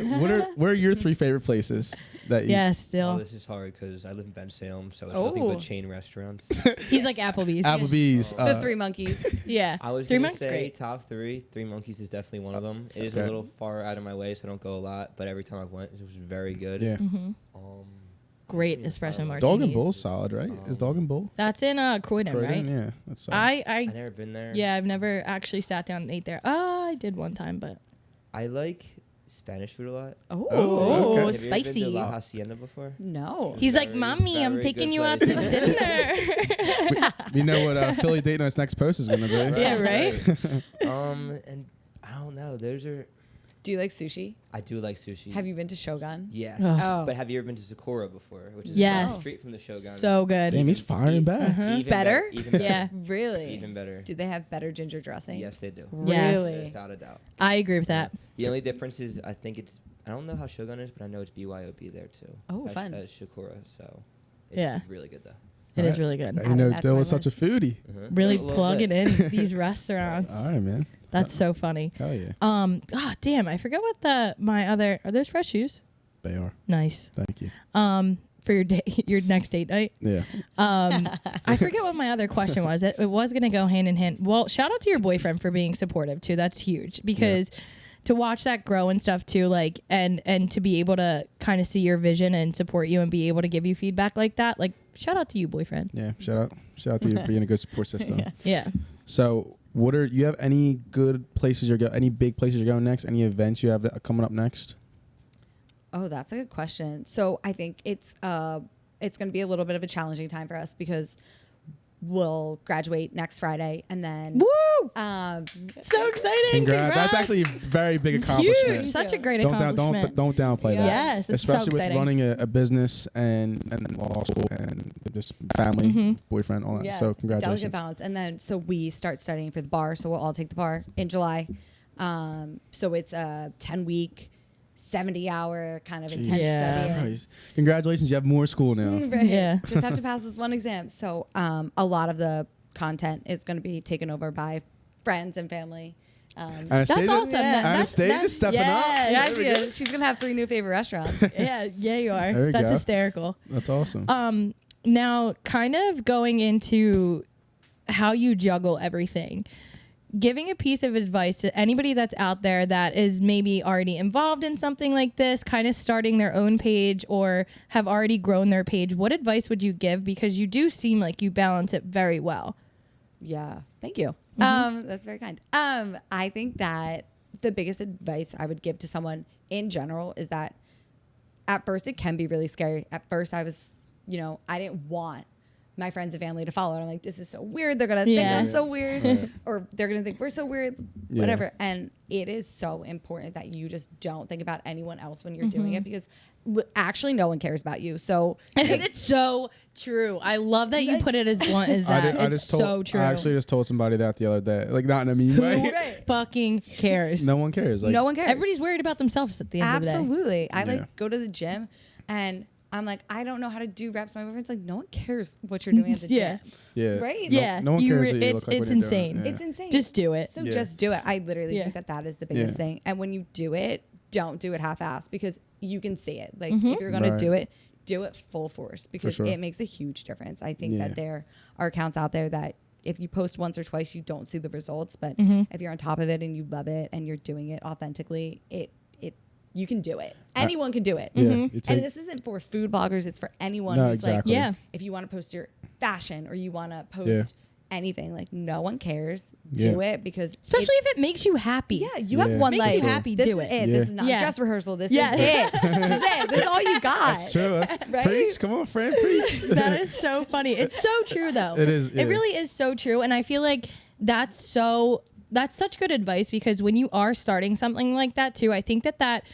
are your 3 favorite places that you, Yes, Oh, still. this is hard because I live in Bensalem, so it's nothing Oh. but chain restaurants. He's like Applebee's. Applebee's? The Three Monkeys. Yeah. I was Three gonna Monks say great. top 3. Three Monkeys is definitely one of them. It is Okay. a little far out of my way, so I don't go a lot. But every time I went, it was very good. Yeah. Great espresso martinis. Dog and Bull's solid, right? Is Dog and Bull? That's in Croydon, right? Croydon? Yeah, that's solid. I've never been there. Yeah, I've never actually sat down and ate there. I did one time, but I like Spanish food a lot. Oh, oh, okay. Have you ever been spicy. to La Hacienda before? No. He's like, Very, "Mommy, I'm very taking good you out to place." dinner." We know what Philly Date Night's next post is going to be. Yeah, right? And I don't know. Those are. Do you like sushi? I do like sushi. Have you been to Shogun? Yes. Oh. But have you ever been to Sakura before? Which is Yes. across the street from the Shogun. So good. Damn, he's firing back. Even Better? Even better. Yeah, Really? Even better. Do they have better ginger dressing? Yes, they do. Yes. Really? Without a doubt. I agree with that. The only difference is I think it's I don't know how Shogun is, but I know it's BYOB there too. Oh, as, fun. As Shakura, so it's Yeah. really good though. It is really good. You know, that to Dill my is such a foodie. Really A little plug it bit. in these restaurants. All right, man. That's so funny. Hell yeah. Oh damn, I forgot what my other are those fresh shoes? They are. Nice. Thank you. For your your next date night. Yeah. I forget what my other question was. It was gonna go hand in hand. Well, shout out to your boyfriend for being supportive too. That's huge because to watch that grow and stuff too, like and to be able to kind of see your vision and support you and be able to give you feedback like that, like shout out to you, boyfriend. Yeah. Shout out to you for being a good support system. Yeah. So, you have any good places any big places you're going next? Any events you have coming up next? Oh, that's a good question. So I think it's going to be a little bit of a challenging time for us because we'll graduate next Friday and then Woo! um, So exciting! Congrats. That's actually a very big accomplishment. huge. Such a great Don't accomplishment. don't downplay that. Yes, it's so especially with exciting. running a business and law school and just family, boyfriend, all that. So congratulations. delicate balance. And then so we start studying for the bar. So we'll all take the bar in July. So it's a 10-week, 70-hour kind of intense Yeah. study. Nice. Congratulations, you have more school now. Right. Yeah. Just have to pass this one exam. So a lot of the content is going to be taken over by friends and family. That's awesome. Anastasia's stepping up. Yeah, she is. She's going to have 3 new favorite restaurants. Yeah, you are. There we That's go. hysterical. That's awesome. Now, kind of going into how you juggle everything, giving a piece of advice to anybody that's out there that is maybe already involved in something like this, kind of starting their own page or have already grown their page, what advice would you give? Because you do seem like you balance it very well. Yeah. Thank you. That's very kind. I think that the biggest advice I would give to someone in general is that at first it can be really scary. At first I was you know, I didn't want my friends and family to follow it. I'm like, this is so weird. They're going to think Yeah. I'm so weird or they're going to think we're so weird, Yeah. whatever. And it is so important that you just don't think about anyone else when you're doing it because actually no one cares about you. So And it's so true. I love that you put it as blunt as that. It's so true. I actually just told somebody that the other day. Like, not in a mean way. Right. Fucking cares. No one cares. Like, No one cares. Everybody's worried about themselves at the end of the day. Absolutely. I Yeah. like go to the gym and I'm like, I don't know how to do reps. My boyfriend's like, no one cares what you're doing at the Yeah. gym. Yeah. Right? Yeah. No one You cares re- that you it's look like it's what you're insane. doing. Yeah. It's insane. Just do it. So Yeah. just do it. I literally Yeah. think that that is the biggest Yeah. thing. And when you do it, don't do it half-assed because you can see it. Like Mm-hmm. if you're gonna Right. do it full force because sure. it makes a huge difference. I think Yeah. that there are accounts out there that if you post once or twice, you don't see the results. But Mm-hmm. if you're on top of it and you love it and you're doing it authentically, you can do it. Anyone can do it. Yeah. Mm-hmm. It's And like- this isn't for food bloggers. It's for anyone No, who's exactly. like, Yeah. if you want to post your fashion or you want to post Yeah. anything, like no one cares. Yeah. Do it because Especially if it makes you happy. yeah, you Yeah. have one Makes life. you happy, This do is it. This Yeah. is not Yeah. dress rehearsal. This Yeah. is it. This is it. This is all you got. That's true. That's, Right? Preach. Come on, Fran. Preach. That is so funny. It's so true though. It is, yeah. It really is so true. And I feel like that's such good advice because when you are starting something like that too, I think that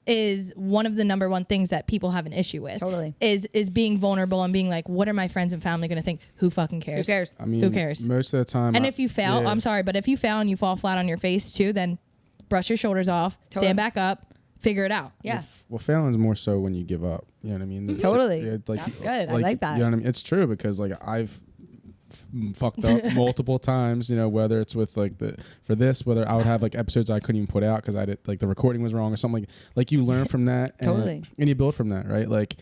is one of the number one things that people have an issue with. Totally. Is being vulnerable and being like, what are my friends and family going to think? Who fucking cares? Who cares? I mean, Who cares? Most of the time. And if you fail, yeah. I'm sorry, but if you fail and you fall flat on your face too, then brush your shoulders off, Totally. stand back up, figure it out. Yeah. Well, failing's more so when you give up. You know what I mean? Totally. Yeah, That's good. I like that. You know what I mean? It's true because like I've fucked up multiple times. You know, whether it's with like whether I would have like episodes I couldn't even put out because I did like the recording was wrong or something. Like you learn from that. Totally. And you build from that, right? Like,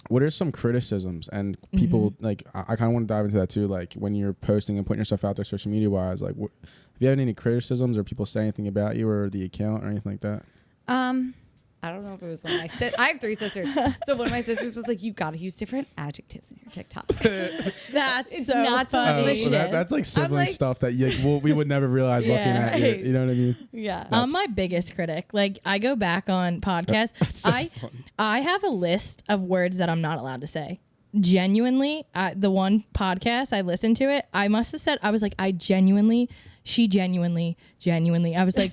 what are some criticisms and people like I kind of want to dive into that too. Like when you're posting and putting yourself out there social media wise, like have you had any criticisms or people say anything about you or the account or anything like that? I don't know if it was one of my I have 3 sisters. So one of my sisters was like, you got to use different adjectives in your TikTok. That's It's so not funny. delicious. That's like sibling like- stuff that we would never realize looking Yeah. at you. You know what I mean? Yeah. I'm my biggest critic. Like I go back on podcasts. so I have a list of words that I'm not allowed to say. Genuinely, the one podcast I listened to it, I must have said I was like, she genuinely. I was like,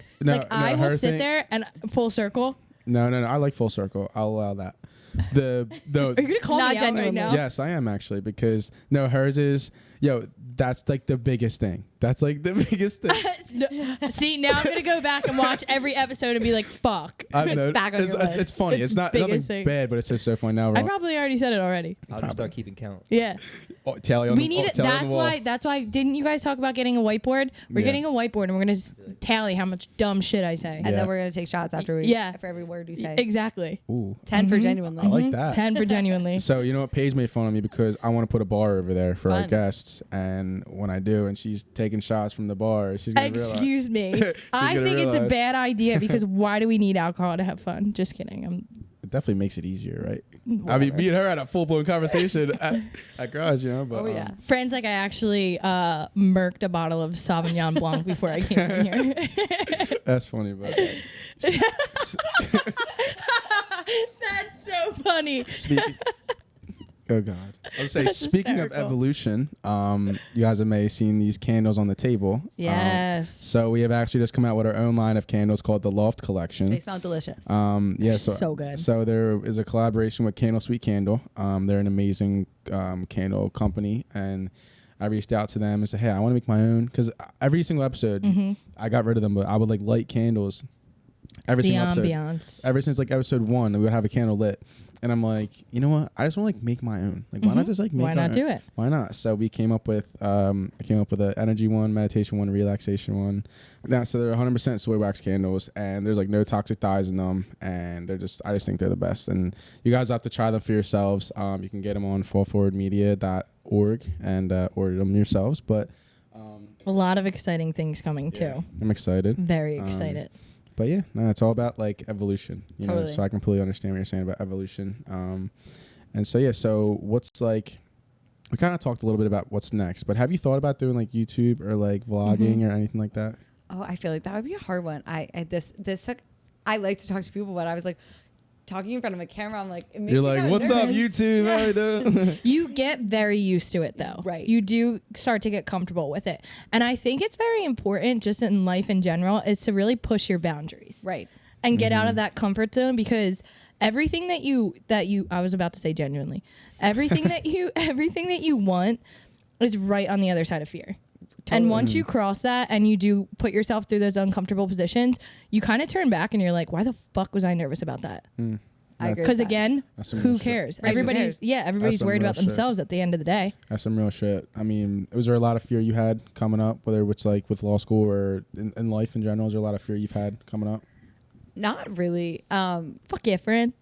I will her sit thing- there and full circle. No. I like full circle. I'll allow that. Are you gonna call Not me out right genuinely. now? Yes, I am actually because hers is that's like the biggest thing. That's like the biggest thing. See, now I'm gonna go back and watch every episode and be like, fuck. I know. back on your list. It's funny. It's It's not biggest nothing thing. bad, but it's just so funny now. I probably already said it already. I'll just start keeping count. Yeah. Tally on We the, need it. tally on the wall. That's why. Didn't you guys talk about getting a whiteboard? We're Yeah. getting a whiteboard and we're gonna tally how much dumb shit I say. And Yeah. then we're going to take shots after for every word we say. Exactly. Ooh, 10 for genuinely. I like that. 10 for genuinely. So you know what? Paige made fun of me because I want to put a bar over there for our Fun. guests, and when I do, and she's taking shots from the bar, she's gonna realize. Excuse me. I gonna think it's a realize. bad idea because why do we need alcohol to have fun? Just kidding. It definitely makes it easier, right? I mean, me and her had a full blown conversation at garage, you know. But Oh, yeah. Friends, like I actually murked a bottle of Sauvignon Blanc before I came in here. that's funny. But That's so funny. speaking, oh god, I was say That's speaking of hysterical. evolution, you guys have may have seen these candles on the table. Yes. So we have actually just come out with our own line of candles called the Loft Collection. They smell delicious. Yeah, So good. So there is a collaboration with Candle Sweet Candle. They're an amazing candle company, and I reached out to them and said, "Hey, I want to make my own." Because every single episode, I got rid of them, but I would like light candles every The single episode. ambiance. Ever since like episode 1, we would have a candle lit, and I'm like, you know what? I just want to like make my own. Like, why not just like make? Why our not own? do it? Why not? So we came up with an energy one, meditation one, relaxation one. Now, so they're 100% soy wax candles, and there's like no toxic dyes in them, and I just think they're the best. And you guys have to try them for yourselves. You can get them on fallforwardmedia.org and order them yourselves. But A lot of exciting things coming too. I'm excited. Very excited. But yeah, no, it's all about like evolution, you know. Totally. So I completely understand what you're saying about evolution. And so yeah, so what's like, we kind of talked a little bit about what's next, but have you thought about doing like YouTube or like vlogging or anything like that? Oh, I feel like that would be a hard one. I like to talk to people, but I was like, talking in front of a camera, I'm like, it makes You're me like, kinda what's up, nervous. YouTube? How you doing? You get very used to it though. Right. You do start to get comfortable with it. And I think it's very important just in life in general is to really push your boundaries. Right. And get out of that comfort zone because everything that you I was about to say genuinely. Everything that you want is right on the other side of fear. And once you cross that and you do put yourself through those uncomfortable positions, you kind of turn back and you're like, why the fuck was I nervous about that? I agree with Because that. again, That's some who real shit. cares? Right, who Everybody's cares? everybody's some worried real about shit. themselves at the end of the day. That's some real shit. I mean, was there a lot of fear you had coming up, whether it's like with law school or in life in general? Is there a lot of fear you've had coming up? Not really. Fuck yeah, friend.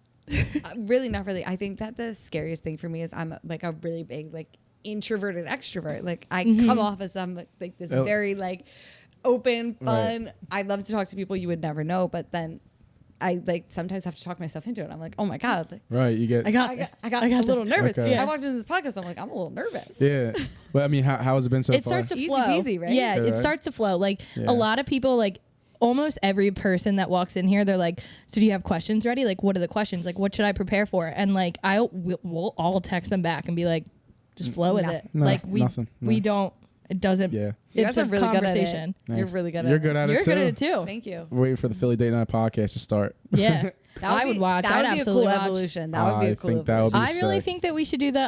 Really not really. I think that the scariest thing for me is I'm like a really big like introverted extrovert. Like I come off as I'm like this Oh. very like open, fun. Right. I love to talk to people you would never know, but then I like sometimes have to talk myself into it. I'm like, oh my God. Like, Right, you get. I got I got a little nervous. Okay. I walked into this podcast. I'm like, I'm a little nervous. Yeah, but I mean, how has it been so It far? starts to Easy flow. peasy, right? Yeah, Yeah, it right. starts to flow. Like Yeah. a lot of people, like almost every person that walks in here, they're like, "So do you have questions ready? Like, what are the questions? Like, what should I prepare for?" And like, we'll all text them back and be like, "Just flow with it." No, like we no. don't. It doesn't. Yeah. You It's guys are a really good at conversation. it. You're Nice. really good at You're it. good at You're it too. good at it too. Thank you. We're waiting for the Philly Date Night podcast to start. Yeah. I would watch. That I'd would be a absolutely cool watch. evolution. That would be I a cool think that would evolution. be I really sick. think that we should do the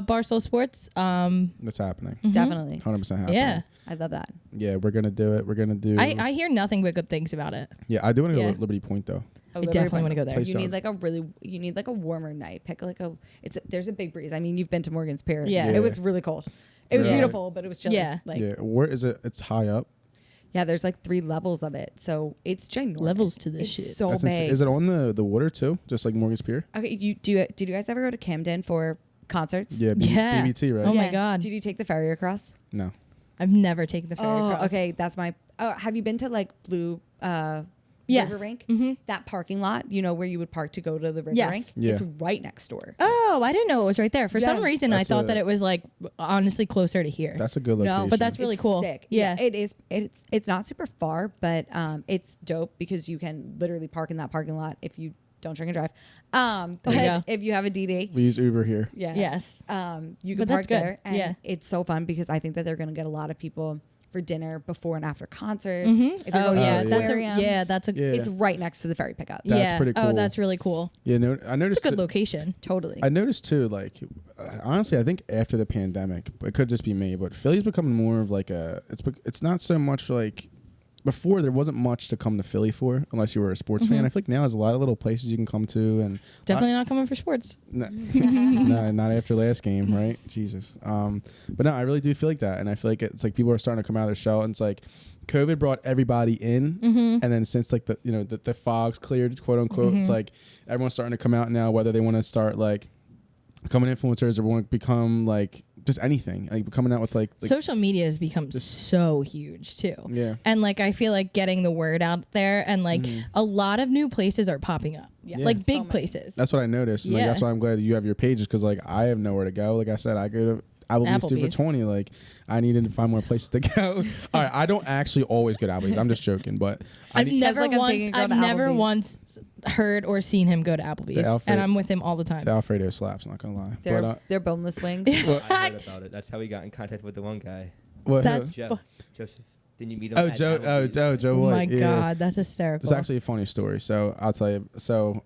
Barstool Sports. That's happening. Definitely. 100% happening. Yeah. I love that. Yeah, we're gonna do it. We're gonna do. I hear nothing but good things about it. yeah, I do want to go Yeah. to Liberty Point though. Oh, I definitely want to go there. Place You need sounds- like a warmer night. Pick like there's a big breeze. I mean, you've been to Morgan's Pier. Yeah. It was really cold. It was Yeah. beautiful, but it was chilly. Yeah. Like, Yeah, where is it? It's high up. yeah, there's like 3 levels of it. So it's ginormous. Levels to this It's shit. so That's big. insane. Is it on the water too? Just like Morgan's Pier? Okay, did you guys ever go to Camden for concerts? Yeah, Yeah. BBT, right? Oh my Yeah. God. Did you take the ferry across? No. I've never taken the ferry across. okay. That's my. Have you been to like Blue Yes. River Rink? Mm-hmm. That parking lot, you know, where you would park to go to the river Yes. rink? Yeah. It's right next door. Oh, I didn't know it was right there. For some Yeah. reason, I That's thought a- that it was like honestly closer to here. That's a good No, location. but that's really It's cool. Sick. Yeah. It is. It's not super far, but it's dope because you can literally park in that parking lot if you don't drink and drive. But you go. if you have a DD, we use Uber here. yeah, Yes. you But can that's park good. there, and Yeah. it's so fun because I think that they're going to get a lot of people for dinner before and after concerts. Mm-hmm. If you're Oh going to yeah, the that's aquarium, that's a Yeah. It's right next to the ferry pickup. That's yeah. pretty Oh, cool. that's really cool. Yeah, no, I noticed. It's a good too- location. Totally. I noticed too, like, honestly, I think after the pandemic, it could just be me, but Philly's becoming more of like it's not so much like, before there wasn't much to come to Philly for unless you were a sports fan. I feel like now there's a lot of little places you can come to, and Definitely not coming for sports. no, not after last game, right? Jesus. But no, I really do feel like that, and I feel like it's like people are starting to come out of their shell, and it's like COVID brought everybody in, and then since like the fog's cleared, quote unquote, it's like everyone's starting to come out now, whether they want to start like becoming influencers or want to become like just anything, like coming out with like Social media has become so huge too. Yeah. And like I feel like getting the word out there and like a lot of new places are popping up. Yeah. Like So big many. places. That's what I noticed. And, like, Yeah. that's why I'm glad that you have your pages, because like I have nowhere to go. Like I said, I go to Applebee's 2 for Applebee's. 20. Like I needed to find more places to go. All right, I don't actually always go to Applebee's. I'm just joking, but I've never like I'm taking a girl I've to never Applebee's. once heard or seen him go to Applebee's, Alfred- and I'm with him all the time. the Alfredo slaps. I'm not gonna lie. They're, But they're boneless wings. I heard about it. That's how we got in contact with the one guy, what? That's Joe. Joseph. Didn't you meet him? Oh, at Joe. Oh, Applebee's? Joe Oh White. my yeah. God, that's hysterical. It's actually a funny story. So I'll tell you. So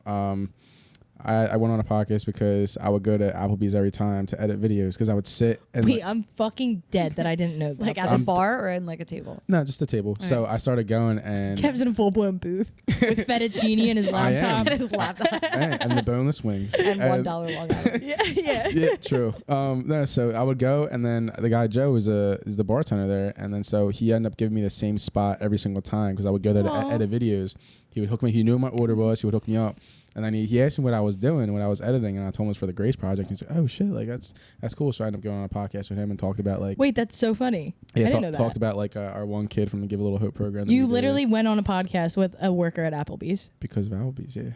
I went on a podcast because I would go to Applebee's every time to edit videos, because I would sit and Wait, I'm fucking dead that I didn't know that. Like at the bar or in like a table? no, just a table. So I started going, and Kev's in a full blown booth with fettuccine in his I am. laptop. His laptop and the boneless wings and $1 Long Island. Yeah, true. No, so I would go, and then the guy Joe is the bartender there, and then so he ended up giving me the same spot every single time, because I would go there to edit videos. He would hook me. He knew what my order was. He would hook me up, and then he asked me what I was doing, what I was editing, and I told him it was for the Grace Project. And he's like, "Oh shit, like that's cool." So I ended up going on a podcast with him and talked about like Wait, that's so funny. I yeah, didn't know that. talked about like our one kid from the Give a Little Hope program. that You we did literally went on a podcast with a worker at Applebee's. because of Applebee's. Yeah,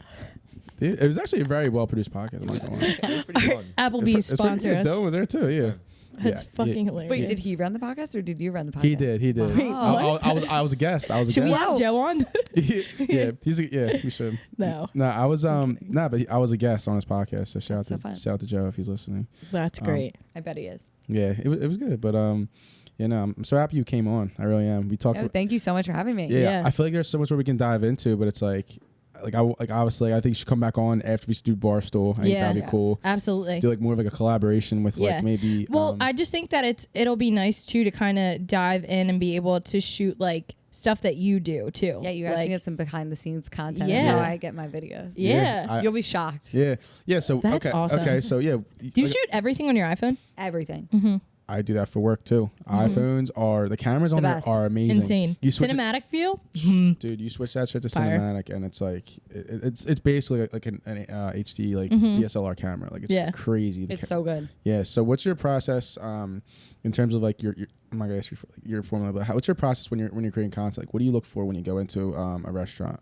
it was actually a very well produced podcast. I'm not gonna lie. It was pretty fun. Applebee's It's pretty- sponsor us. Dylan was there too. Yeah. That's fucking hilarious. Wait, did he run the podcast or did you run the podcast? He did. Wow. I was a guest. Should we have Joe on? Yeah, we should. No. No, I was but I was a guest on his podcast. So shout out to Joe if he's listening. That's great. I bet he is. Yeah, it was good, but I'm so happy you came on. I really am. We talked. Thank you so much for having me. Yeah, I feel like there's so much where we can dive into, but it's like obviously, I think you should come back on after we do Barstool. I think that'd be cool. Absolutely. Do like more of like a collaboration with like maybe. Well, I just think that it'll be nice too to kind of dive in and be able to shoot like stuff that you do too. Yeah, you guys like, can get some behind the scenes content. Yeah. Of how I get my videos. Yeah. You'll be shocked. Yeah. So That's awesome. Okay. So yeah. Do you shoot everything on your iPhone? Everything. Mm-hmm. I do that for work too. iPhones are the cameras on there are amazing. Insane. You switch cinematic view, dude. You switch that shit to Fire. cinematic, and it's like it's basically like an HD like DSLR camera. Like it's crazy. It's so good. Yeah. So what's your process in terms of like your I'm not gonna ask you for like your formula, but what's your process when you're creating content? Like, what do you look for when you go into a restaurant?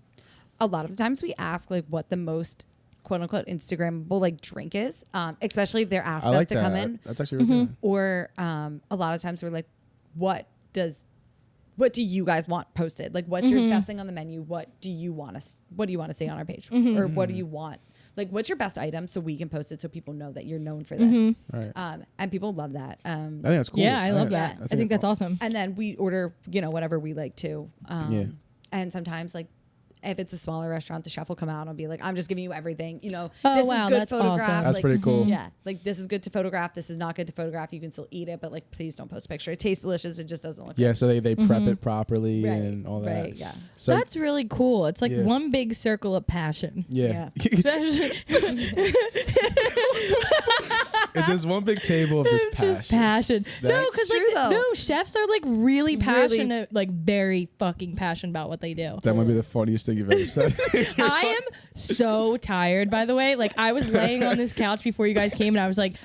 A lot of the times we ask like what the most quote unquote Instagrammable like drink is, especially if they're asking us to come in. That's actually really good. Or a lot of times we're like, what do you guys want posted? Like, what's your best thing on the menu? What do you want to see on our page? Or what do you want? Like, what's your best item so we can post it so people know that you're known for this? Right. And people love that. I think that's cool. Yeah, I love that. I think that's awesome. And then we order, whatever we like too. And sometimes like, if it's a smaller restaurant, the chef will come out and be like, I'm just giving you everything. This is good that's photograph. awesome. That's like, pretty cool. Yeah. Like, this is good to photograph. This is not good to photograph. You can still eat it, but like, please don't post a picture. It tastes delicious. It just doesn't look good. So they prep it properly and all that. Right, yeah. So That's really cool. It's like one big circle of passion. yeah. Especially- It's just one big table of just passion. Just passion. No, That's because true, though. no chefs are like really passionate, like very fucking passionate about what they do. That might be the funniest thing you've ever said. I am so tired, by the way. Like I was laying on this couch before you guys came, and I was like,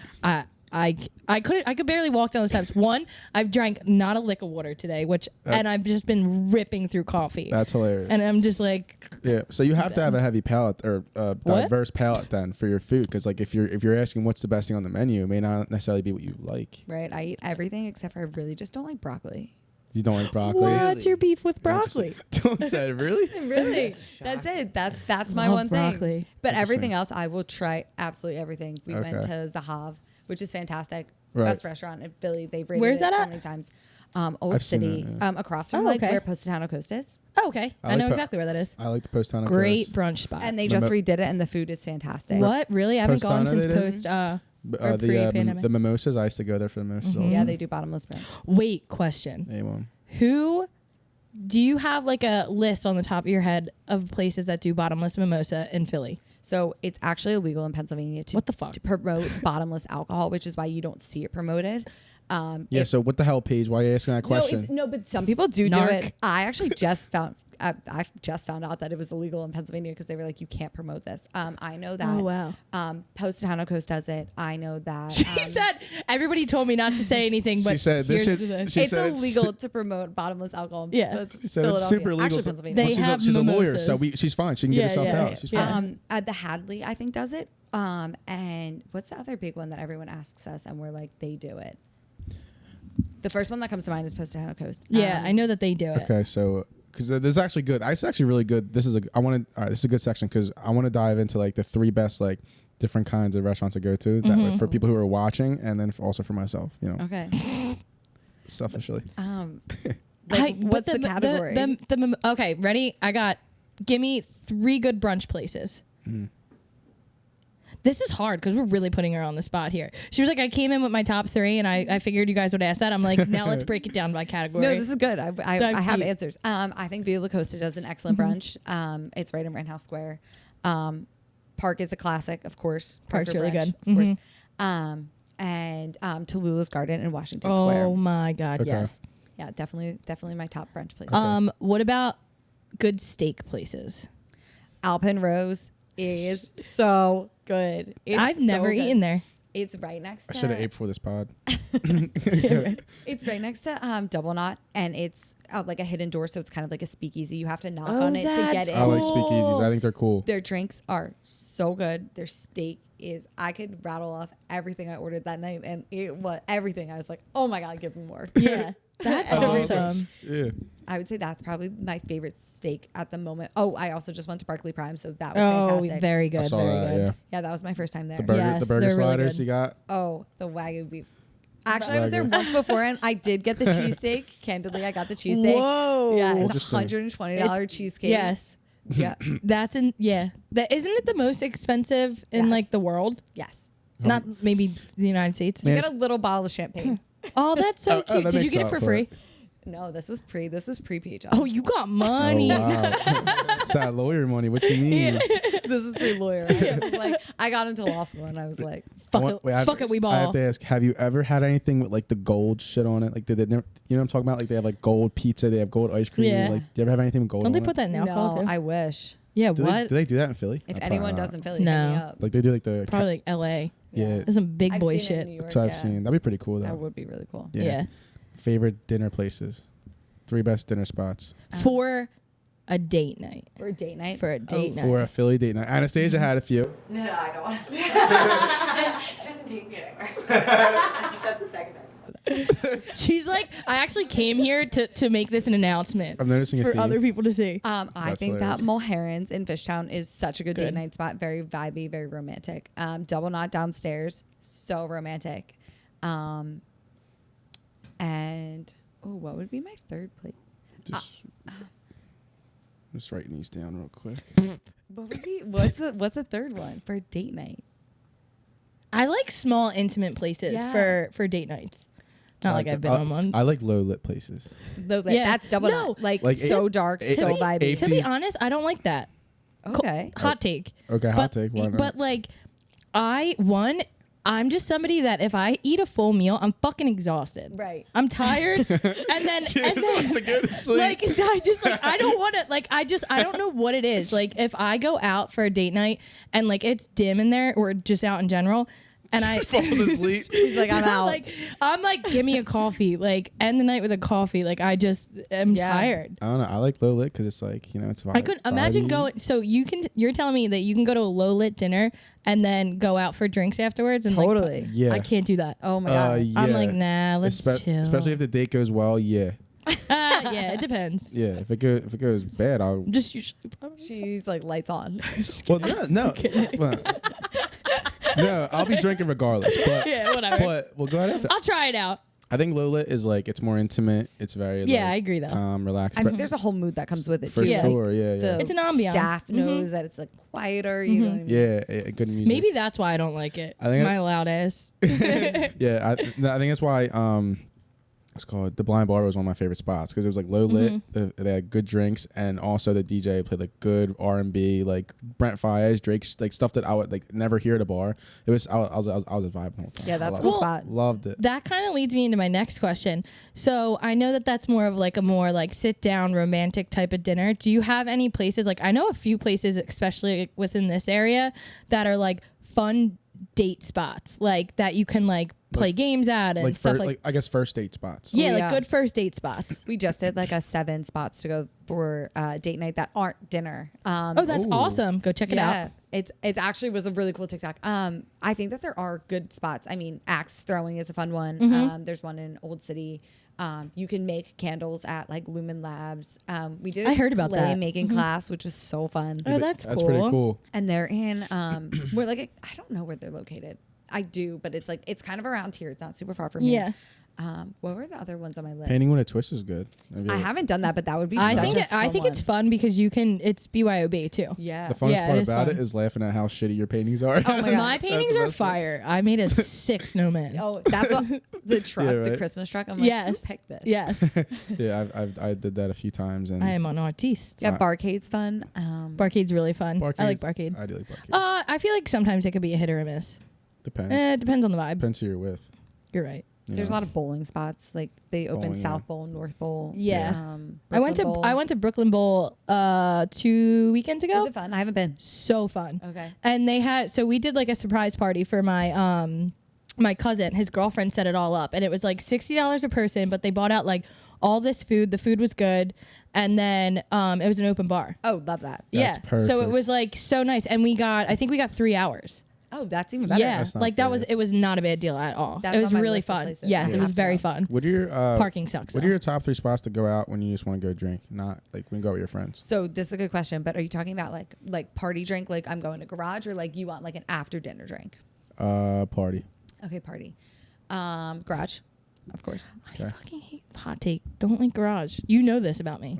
I could barely walk down the steps. One, I've drank not a lick of water today, and I've just been ripping through coffee. That's hilarious. And I'm just like, yeah. So you have to have a heavy palate or diverse palate then for your food, because like if you're asking what's the best thing on the menu, it may not necessarily be what you like. Right. I eat everything except for I really just don't like broccoli. You don't like broccoli? what's your beef with broccoli? Don't say it. Really? Really? That's it. That's my Love one broccoli. thing. But everything else, I will try absolutely everything. We went Okay. to Zahav, which is fantastic. Right. Best restaurant in Philly. They've rated Where's it that so at? many times. Old I've seen City, it, across from Oh, like okay. where Positano Coast is. Oh, okay. I like know po- exactly where that is. I like the Postano. Great Coast. brunch spot. And they The just mo- redid it, and the food is fantastic. What? Really? I haven't gone Postano since they did? post. Or pre-pandemic. The mimosas. I used to go there for the mimosas. all the Yeah, time. they do bottomless brunch. Wait, question. A1. Who do you have like a list on the top of your head of places that do bottomless mimosa in Philly? So it's actually illegal in Pennsylvania to, What the fuck? to promote bottomless alcohol, which is why you don't see it promoted. Yeah. So what the hell, Paige? Why are you asking that question? No, but some people do Narc. it. I actually just found. I just found out that it was illegal in Pennsylvania because they were like, you can't promote this. I know that. Oh, wow. Positano Coast does it. I know that. She said everybody told me not to say anything, but She said this here's shit- the thing. she it's said it's illegal su- to promote bottomless alcohol. Yeah. She said it's super illegal. Actually, so- Pennsylvania. They have she's a lawyer, mimosas. so she's fine. She can get Yeah, herself yeah, out. yeah. She's Yeah. fine. The Hadley, I think, does it. And what's the other big one that everyone asks us, and we're like, they do it. The first one that comes to mind is Positano Coast. Yeah, I know that they do it. Okay, so because this is actually good. It's actually really good. This is this is a good section because I want to dive into like the 3 best like different kinds of restaurants to go to that way for people who are watching, and then also for myself. Okay. Selfishly. What's the category? Okay, ready? Give me 3 good brunch places. This is hard because we're really putting her on the spot here. She was like, I came in with my top 3 and I figured you guys would ask that. I'm like, now let's break it down by category. No, this is good. I Dive have deep. answers. I think Via La Costa does an excellent brunch. It's right in Rent House Square. Park is a classic, of course. Park's for really brunch, good. of course. And Tallulah's Garden in Washington Square. Oh my God, Okay. yes. Yeah, definitely my top brunch place. What about good steak places? Alpine Rose is so good. It's I've never so good. eaten there. It's right next to. I should have ate before this pod. It's right next to Double Knot, and it's like a hidden door, so it's kind of like a speakeasy. You have to knock on it to get that's in. I like Cool. speakeasies. I think they're cool. Their drinks are so good. Their steak is. I could rattle off everything I ordered that night, and it was everything. I was like, oh my god, give me more. Yeah. That's awesome. Yeah. I would say that's probably my favorite steak at the moment. Oh, I also just went to Barclay Prime, so that was Oh, fantastic. very I good. saw Very that. good. Yeah. Yeah, that was my first time there. Yes, The burger they're really sliders good. you got. Oh, the Wagyu beef. Actually, I was there once before, and I did get the cheesesteak. Candidly, I got the cheesesteak. Whoa. Yeah, it's Interesting. $120 cheesecake. Yes. Yeah. That's yeah. That isn't it the most expensive in Yes. like the world? Yes. Not maybe the United States. You get a little bottle of champagne. Oh, that's so cute. that Did you makes get it up for for free? it. No, this was pre PHS. Oh, you got money. Oh, wow. It's that lawyer money. What you mean? This is pre lawyer. I was like, I got into law school, and I was like, Fuck it, we ball. I have to ask, have you ever had anything with like the gold shit on it? Like, did they never, you know what I'm talking about? Like, they have like gold pizza, they have gold ice cream. Yeah. Like, do you ever have anything with gold Don't on they it? put that in alcohol no, too? I wish. Yeah, Do what? they do that in Philly? If Probably anyone not. does in Philly, hit No. me up. Like, they do like the Probably like L.A. yeah. There's some big I've boy seen it in shit. New York, That's what I've yeah. seen. That'd be pretty cool though. That would be really cool. Yeah. Favorite dinner places. 3 best dinner spots. For a date night. For a date night. For a date night. For a Philly date night. Anastasia had a few. No, I don't want to. She doesn't take me anywhere. I think that's the second episode. She's like, I actually came here to make this an announcement I'm noticing a for theme. other people to see. I That's think hilarious. that Mulherron's in Fishtown is such a good date Good. night spot. Very vibey, very romantic. Double Knot downstairs, so romantic. And what would be my third place? Just writing these down real quick. What would be what's the third one for a date night? I like small, intimate places Yeah. for date nights. Not like I've been on one. I like low lit places. Yeah, that's Double No. Knot. Like Like so dark, so vibey. To be honest, I don't like that. Okay. Hot take. Okay, hot take. Why not? But like, I'm just somebody that if I eat a full meal, I'm fucking exhausted. Right. I'm tired, and then to go to sleep. like I just like I don't want to like I don't know what it is. Like if I go out for a date night and like it's dim in there or just out in general, and I falls asleep. He's like, I'm out. I'm like, give me a coffee. Like end the night with a coffee. Like I just am tired. I don't know. I like low lit because it's like, you know, it's vibe. I couldn't imagine vibey. going. So you're telling me that you can go to a low lit dinner and then go out for drinks afterwards and Totally. Like, Yeah. I can't do that. Oh my god. Yeah. I'm like, nah, let's chill. Especially if the date goes well. Yeah. Yeah, it depends. Yeah. If it goes bad, I'll. Just usually. She's like lights on. Well, no. Well, no, I'll be drinking regardless. But Yeah, whatever. But we'll go ahead after. I'll try it out. I think low lit is like it's more intimate. It's very Yeah, like, I agree, though. Relaxed. I but mean, there's a whole mood that comes with it for too. sure. Yeah. The It's an ambiance. Staff knows that it's like quieter. You know what I mean? Yeah. Good music. Maybe that's why I don't like it. I think My loud ass. Yeah, I think that's why it's called the Blind Bar was one of my favorite spots because it was like low lit. They had good drinks and also the DJ played like good R&B, like Brent Faiyaz, Drake's like stuff that I would like never hear at a bar. It was I was just vibing the whole time. Yeah, that's I a cool loved it. spot. Loved it. That kind of leads me into my next question. So I know that that's more of like a more like sit down romantic type of dinner. Do you have any places like I know a few places, especially within this area, that are like fun date spots, like that you can like play games at and Like stuff like I guess first date spots. yeah, like yeah. good first date spots. We just did like a 7 spots to go for date night that aren't dinner. Oh, that's Ooh. awesome. Go check it out. It actually was a really cool TikTok. I think that there are good spots. I mean, axe throwing is a fun one. There's one in Old City. You can make candles at like Lumen Labs. We did I heard about that. making class, which was so fun. Oh, that's cool. pretty cool. And they're in we're like I don't know where they're located. I do, but it's like it's kind of around here. It's not super far from Yeah. here. What were the other ones on my list? Painting with a twist is good. I haven't done that, but that would be. I such think a I fun think it's one. fun because you can. It's BYOB too. Yeah. The funnest Yeah, it part is about fun. it is laughing at how shitty your paintings are. Oh my God. My paintings the are best part. fire. I made a 6 snowman. Oh, that's what the truck, Yeah, the right. Christmas truck. I'm like, Yes. who picked this? Yes. Yeah, I did that a few times and I am an artiste. Yeah, Barcade's fun. Barcade's really fun. I like Barcades- Barcade. I do like Barcade. I feel like sometimes it could be a hit or a miss. Depends. It depends on the vibe. Depends who you're with. You're right. you There's a know. lot of bowling spots. Like they open Bowling, South yeah. Bowl, North Bowl. Yeah. Brooklyn Bowl. I went to Brooklyn Bowl 2 weekends ago. Was it fun? I haven't been. So fun. Okay. And they had we did like a surprise party for my my cousin, his girlfriend set it all up, and it was like $60 a person, but they bought out like all this food. The food was good, and then it was an open bar. Oh, love that. Yeah, That's so it perfect. was like so nice, and I think we got 3 hours. Oh, that's even better. Yeah, That's not like that bad. it was not a bad deal at all. That's it was on my really list of fun. places. Yes, Yeah. it was Have to very go. fun. What are your Parking sucks. What though. are your top 3 spots to go out when you just want to go drink? Not like when you go out with your friends. So this is a good question, but are you talking about like party drink, like I'm going to garage, or like you want like an after dinner drink? Party. Okay, party. Garage, of course. I fucking hate hot take. Don't like garage. You know this about me.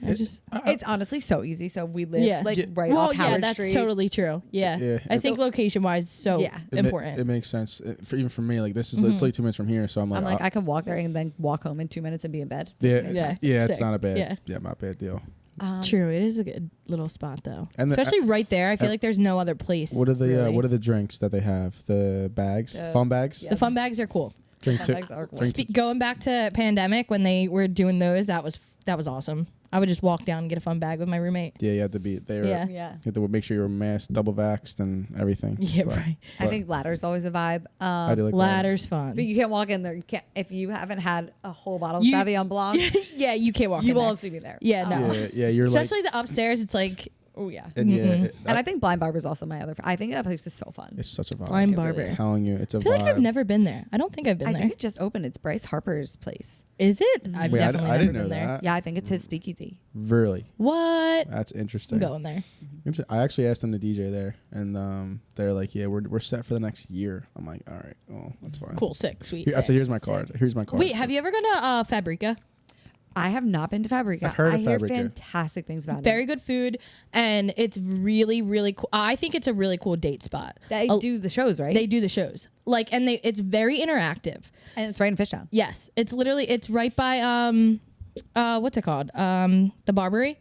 I just It's honestly so easy. So we live Yeah. like Yeah. right well, off yeah, Howard that's Street. totally true. Yeah, Yeah. I think location wise, so Yeah. important. It makes sense. Even for me, like this is it's like 2 minutes from here, so I'm like, I'm like, I can walk there and then walk home in 2 minutes and be in bed. yeah, Yeah. it's Sick. not a bad, Yeah. not a bad deal. True, it is a good little spot though, And especially right there. I feel like there's no other place. What are the really. what are the drinks that they have? The bags, fun bags. Yeah. The fun bags are cool. Drink Fun two. bags are cool. Drink two. Going back to pandemic when they were doing those, that was awesome. I would just walk down and get a fun bag with my roommate. Yeah, you have to be there. Yeah. Yeah. You have to make sure you're masked, double vaxxed, and everything. Yeah, But- right. I but think ladder's always a vibe. I do like ladder. Ladder's fun. But you can't walk in there. You can't if you haven't had a whole bottle of You- Sauvignon Blanc. Yeah, you can't walk. You in there. won't see me there. Yeah, no. Yeah, you're Especially like, the upstairs. It's like Oh yeah. and yeah, And I think Blind Barber's also my other. I think that place is so fun. it's such a vibe. Blind It really Barber. is. I'm telling you, it's a I feel vibe. like I've never been there. I don't think I've been I there. think it just opened. It's Bryce Harper's place. Is it? I've Wait, definitely I never didn't been know there. that. Yeah, I think it's his speakeasy. Really, What? that's I'm interesting. going there. I actually asked them to DJ there, and they're like, "Yeah, we're set for the next year." I'm like, "All right, well, that's fine." Cool, sick, sweet. Here, I said, "Here's my card. Here's my card." Wait, have you ever gone to Fabrica? I have not been to Fabrica. I've heard I of hear Fabrica. fantastic things about Very it. good food, and it's really, really cool. I think it's a really cool date spot. They Oh, do the shows, right? They do the shows, and it's very interactive. and it's right in Fishtown. Yes, it's right by what's it called? The Barbary.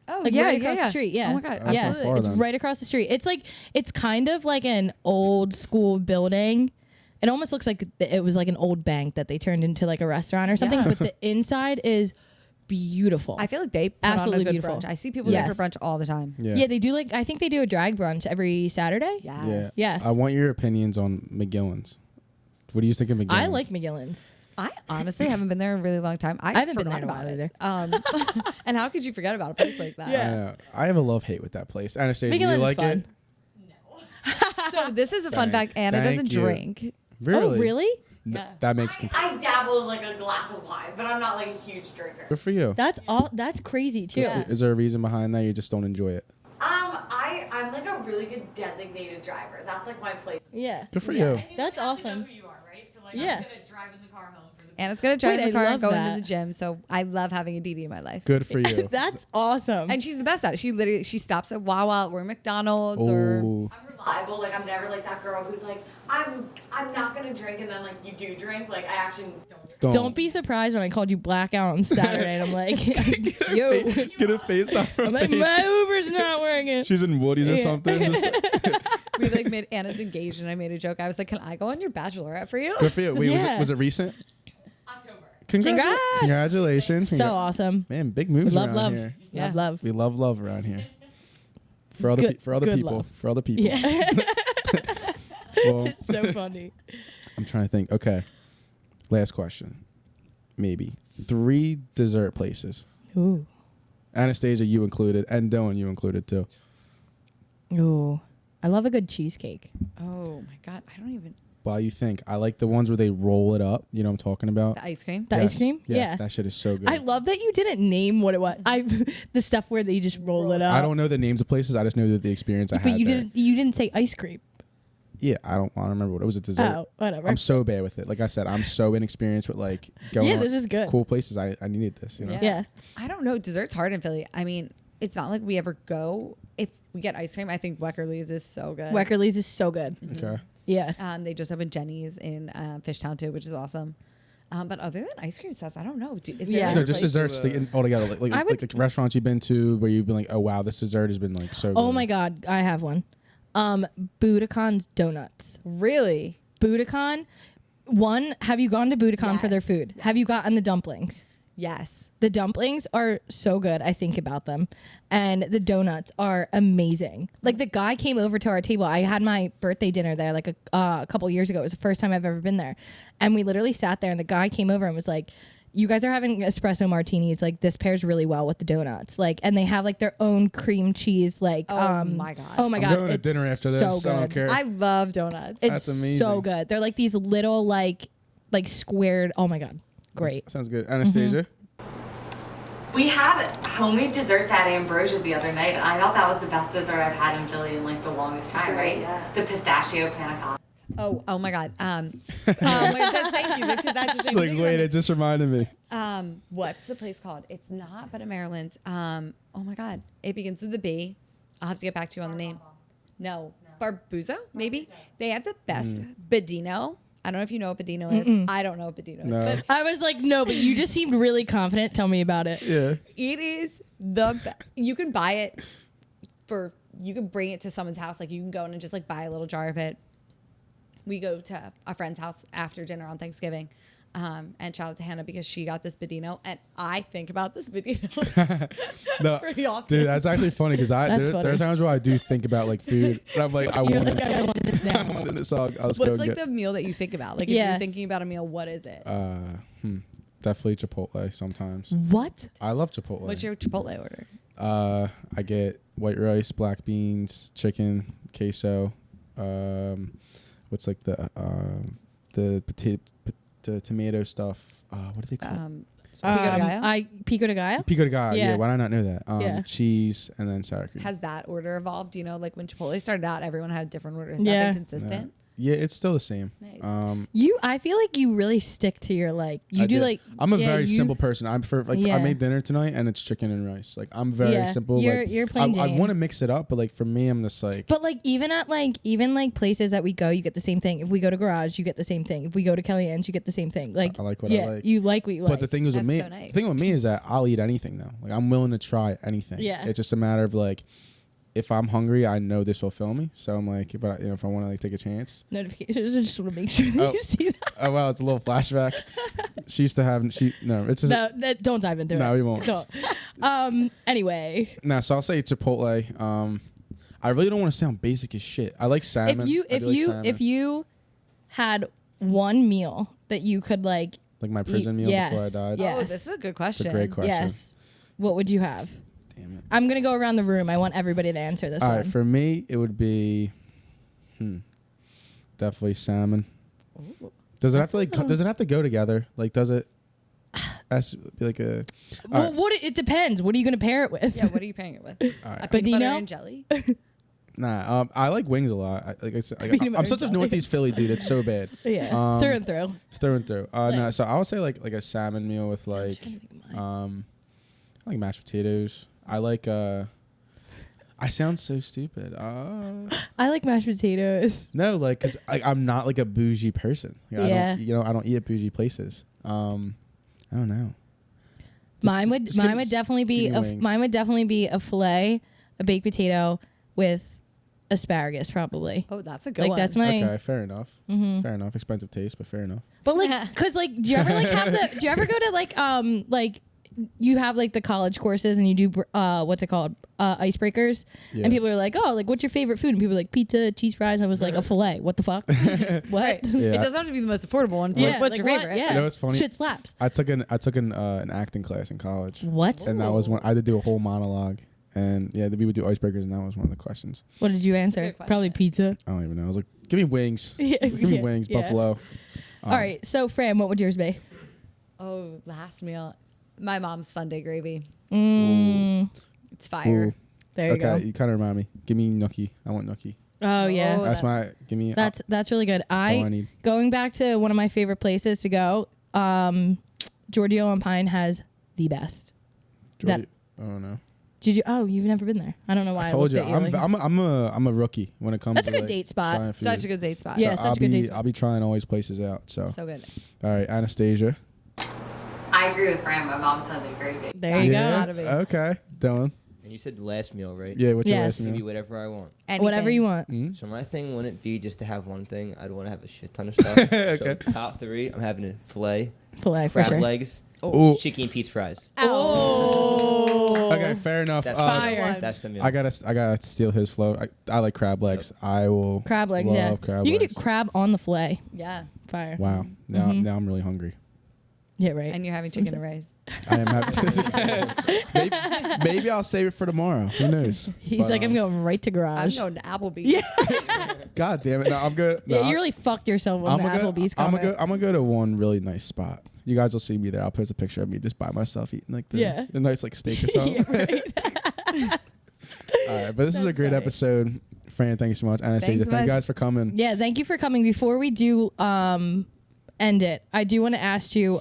Oh Like right across the street. Yeah. Oh my god, That's yeah. not far, It's then. right across the street. It's kind of like an old school building. It almost looks like it was like an old bank that they turned into like a restaurant or something. Yeah. But the inside is beautiful. I feel like they put Absolutely on a good beautiful. brunch. I see people there Yes. for brunch all the time. yeah, they do I think they do a drag brunch every Saturday. Yes. Yeah. Yes. I want your opinions on McGillen's. What do you think of McGillen's? I like McGillen's. I honestly haven't been there in a really long time. I haven't been there forgot in a about while it. And how could you forget about a place like that? I have a love hate with that place. Anastasia, do you McGillen's is like fun. it? So this is a fun Thank- fact. Anna thank doesn't you. drink. Really? Oh, really? That makes I dabble in like a glass of wine, but I'm not like a huge drinker. good for you. That's crazy too. Is there a reason behind that? You just don't enjoy it. I'm like a really good designated driver. That's like my place. Yeah. Good for you. That's awesome. Who you are, right? So like Yeah. I'm gonna drive in the car home for the Anna's gonna drive Wait, the car I and love go that. into the gym. So I love having a DD in my life. Good for you. That's awesome. And she's the best at it. She stops at Wawa or McDonald's or Oh, I'm reliable. Like I'm never like that girl who's like, I'm not gonna drink and then like you do drink. Like I actually don't. Don't be surprised when I called you blackout on Saturday and I'm like, yo. Get a face off her I'm like, face. my Uber's not working. She's in Woody's or something. Just- we like made Anna's engaged and I made a joke. I was like, can I go on your bachelorette for you? Good for you. Wait, Yeah. was it recent? October. Congrats. Congratulations. So awesome. Man, big moves Love, around love. here. Yeah. Love. We love around here. For other Good- for other good people. love. For other people. Yeah. Well, So funny. I'm trying to think. Okay. Last question. Maybe 3 dessert places. Ooh. Anastasia, you included, and Dylan, you included too. Ooh. I love a good cheesecake. Oh my god, I don't even While you think, I like the ones where they roll it up. You know what I'm talking about? the ice cream. The Yes. ice cream? Yes, Yeah. that shit is so good. I love that you didn't name what it was. The stuff where they just roll it up. I don't know the names of places. I just know that the experience I But had you there. didn't say ice cream. Yeah, I don't remember what it was. A dessert. Oh, whatever. I'm so bad with it. Like I said, I'm so inexperienced with like going. Yeah, on this is good. Cool places. I needed this. You know. Yeah. I don't know. Dessert's hard in Philly. I mean, it's not like we ever go. If we get ice cream, I think Weckerly's is so good. Weckerly's is so good. Okay. Yeah. They just opened Jenny's in Fishtown too, which is awesome. But other than ice cream stuff, I don't know. Is there Yeah. another No, just place- desserts altogether. Like, I would- like the restaurants you've been to where you've been like, oh wow, this dessert has been like so. Oh good. my God, I have one. Budokan's Donuts. Really? Budokan. One, have you gone to Budokan for Yes. their food? Have you gotten the dumplings? Yes. The dumplings are so good. I think about them. And the donuts are amazing. Like the guy came over to our table. I had my birthday dinner there like a couple years ago. It was the first time I've ever been there. And we literally sat there and the guy came over and was like, you guys are having espresso martinis. Like this pairs really well with the donuts. Like, and they have like their own cream cheese. Like, Oh my God. Oh my I'm God. going to it's dinner after this. so I don't good. care. I love donuts. It's That's amazing. so good. They're like these little like squared. Oh my God. Great. Sounds good. Anastasia? We had homemade desserts at Ambrosia the other night, and I thought that was the best dessert I've had in Philly in like the longest time, right? Yeah. The pistachio panna cotta. Oh my God. Thank you, because that's just She's like, wait, it just reminded me. what's the place called? It's not, but in Maryland. Oh my God. It begins with a B. I'll have to get back to you on the name. No. Barbuzo, maybe? They have the best Bedino. I don't know if you know what Bedino is. I don't know what Bedino is. No. But I was like, no, but you just seemed really confident. Tell me about it. Yeah. it is the best. You can buy it you can bring it to someone's house. Like you can go in and just like buy a little jar of it. We go to a friend's house after dinner on Thanksgiving. And shout out to Hannah because she got this Bedino, and I think about this Bedino No, pretty often. dude, that's actually funny because That's there are times where I do think about like food, and I'm like, I You're want like, I want this now. I want this song. I'll just go What's and like get. the meal that you think about? Like if Yeah. you're thinking about a meal, what is it? Definitely Chipotle sometimes. What? I love Chipotle. What's your Chipotle order? I get white rice, black beans, chicken, queso. What's like the tomato stuff? What do they call it? Pico de Gallo? Pico de Gallo? Pico de gallo. Yeah. Yeah. Why did I not know that? Yeah. Cheese and then sour cream. Has that order evolved? You know, like when Chipotle started out, everyone had a different order. Has Yeah. that been consistent? Yeah, it's still the same. Nice. I feel like you really stick to your like. You I do did. like. I'm a yeah, very you- simple person. I Yeah. made dinner tonight and it's chicken and rice. Like I'm very Yeah. simple. You're plain I Jane. want to mix it up, but like for me, I'm just like. But like even at like places that we go, you get the same thing. If we go to Garage, you get the same thing. If we go to Kellyanne's, you get the same thing. Like I like what I yeah, like. you like what you like. But the thing is with That's me, so nice. the thing with me is that I'll eat anything though. Like I'm willing to try anything. Yeah. It's just a matter of like, if I'm hungry, I know this will fill me. So I'm like, but if I want to like take a chance. Notifications. I just want to make sure that Oh. you see that. Oh wow, it's a little flashback. She used to have. It's just No, don't dive into it. No, we won't. Don't. Anyway, no. So I'll say Chipotle. I really don't want to sound basic as shit. I like salmon. if you had one meal that you could like like my prison meal yes, before I died. yes. Oh, this is a good question. It's a great question. yes, what would you have? Damn it. I'm gonna go around the room. I want everybody to answer this All one. right, for me it would be, definitely salmon. Does it have to Does it have to go together? Like, does it? Has to be like a. Well, all right. it depends. What are you gonna pair it with? Yeah, what are you pairing it with? A peanut Bedino? butter and jelly? Nah, I like wings a lot. Like I said, Peanut I'm butter such a jelly. Northeast Philly dude. It's so bad. Yeah, through and through. It's through and through. No, so I would say like a salmon meal with like, I like mashed potatoes. I like I sound so stupid. I like mashed potatoes. No, like, cause I'm not like a bougie person. Like, Yeah. I don't eat at bougie places. I don't know. Mine would just give- definitely be give me wings. mine would definitely be a fillet, a baked potato with asparagus probably. Oh, that's a good Like one. that's my. Okay, fair enough. Fair enough. Expensive taste, but fair enough. But like, cause like, do you ever like have the? Do you ever go to like you have like the college courses and you do what's it called icebreakers Yeah. and people are like, oh, like what's your favorite food? And people are like pizza, cheese fries. I was like a fillet. What the fuck? What? Yeah. It doesn't have to be the most affordable one. It's Yeah, like, what's like your what? favorite? Yeah. You know what's funny? Shit slaps. I took an acting class in college, What? and that was when I had to do a whole monologue. And yeah, we would do icebreakers, and that was one of the questions. What did you answer? Good question. Probably pizza. I don't even know. I was like, give me wings. Yeah, Give me yeah, wings, yeah. buffalo. All right. So Fran, what would yours be? Oh, last meal. My mom's Sunday gravy. It's Ooh. fire. There you Okay, go. you kind of remind me. Give me gnocchi. I want gnocchi. Oh yeah. Oh, That's my. Give me. That's really good. all I need. Going back to one of my favorite places to go, Giorgio on Pine has the best. Jordy, I don't know. Did you? Oh, you've never been there. I don't know why. I told you, looked at like- I'm a rookie when it comes. That's a to good like, date spot. trying food. Such a good date spot. Yeah. So such a good date spot. I'll be trying all these places out. So, So good. all right, Anastasia. I agree with Fran. My mom's Sunday gravy. There you Yeah. Out of it. Okay, Dylan. And you said the last meal, right? Yeah, what's your Yes. last Maybe meal? whatever I want. go. Whatever you want. So my thing wouldn't be just to have one thing. I'd want to have a shit ton of stuff. Okay. So top three, I'm having a filet, Filet for crab sure. legs, Ooh. Chicky and Pete's fries. Oh. Okay, fair enough. That's Fire. That's the meal. I gotta steal his flow. I like crab legs. I will Crab legs, love yeah. crab You can legs. do crab on the fillet. Yeah. Fire. Wow. Now I'm really hungry. Yeah, right. And you're having chicken and rice. I am happy. Maybe I'll save it for tomorrow. Who knows? He's But, like, I'm going right to I'm garage. going to Applebee's. Yeah. God damn it! No, I'm good. No, Yeah, you really fucked yourself on the Applebee's comment. I'm gonna go to one really nice spot. You guys will see me there. I'll post a picture of me just by myself eating like the nice like steak or something. Yeah, right. All right, but this is a great funny. episode. Fran, thank you so much. Anastasia, Thanks so thank you much. guys for coming. Yeah, thank you for coming. Before we do end it, I do want to ask you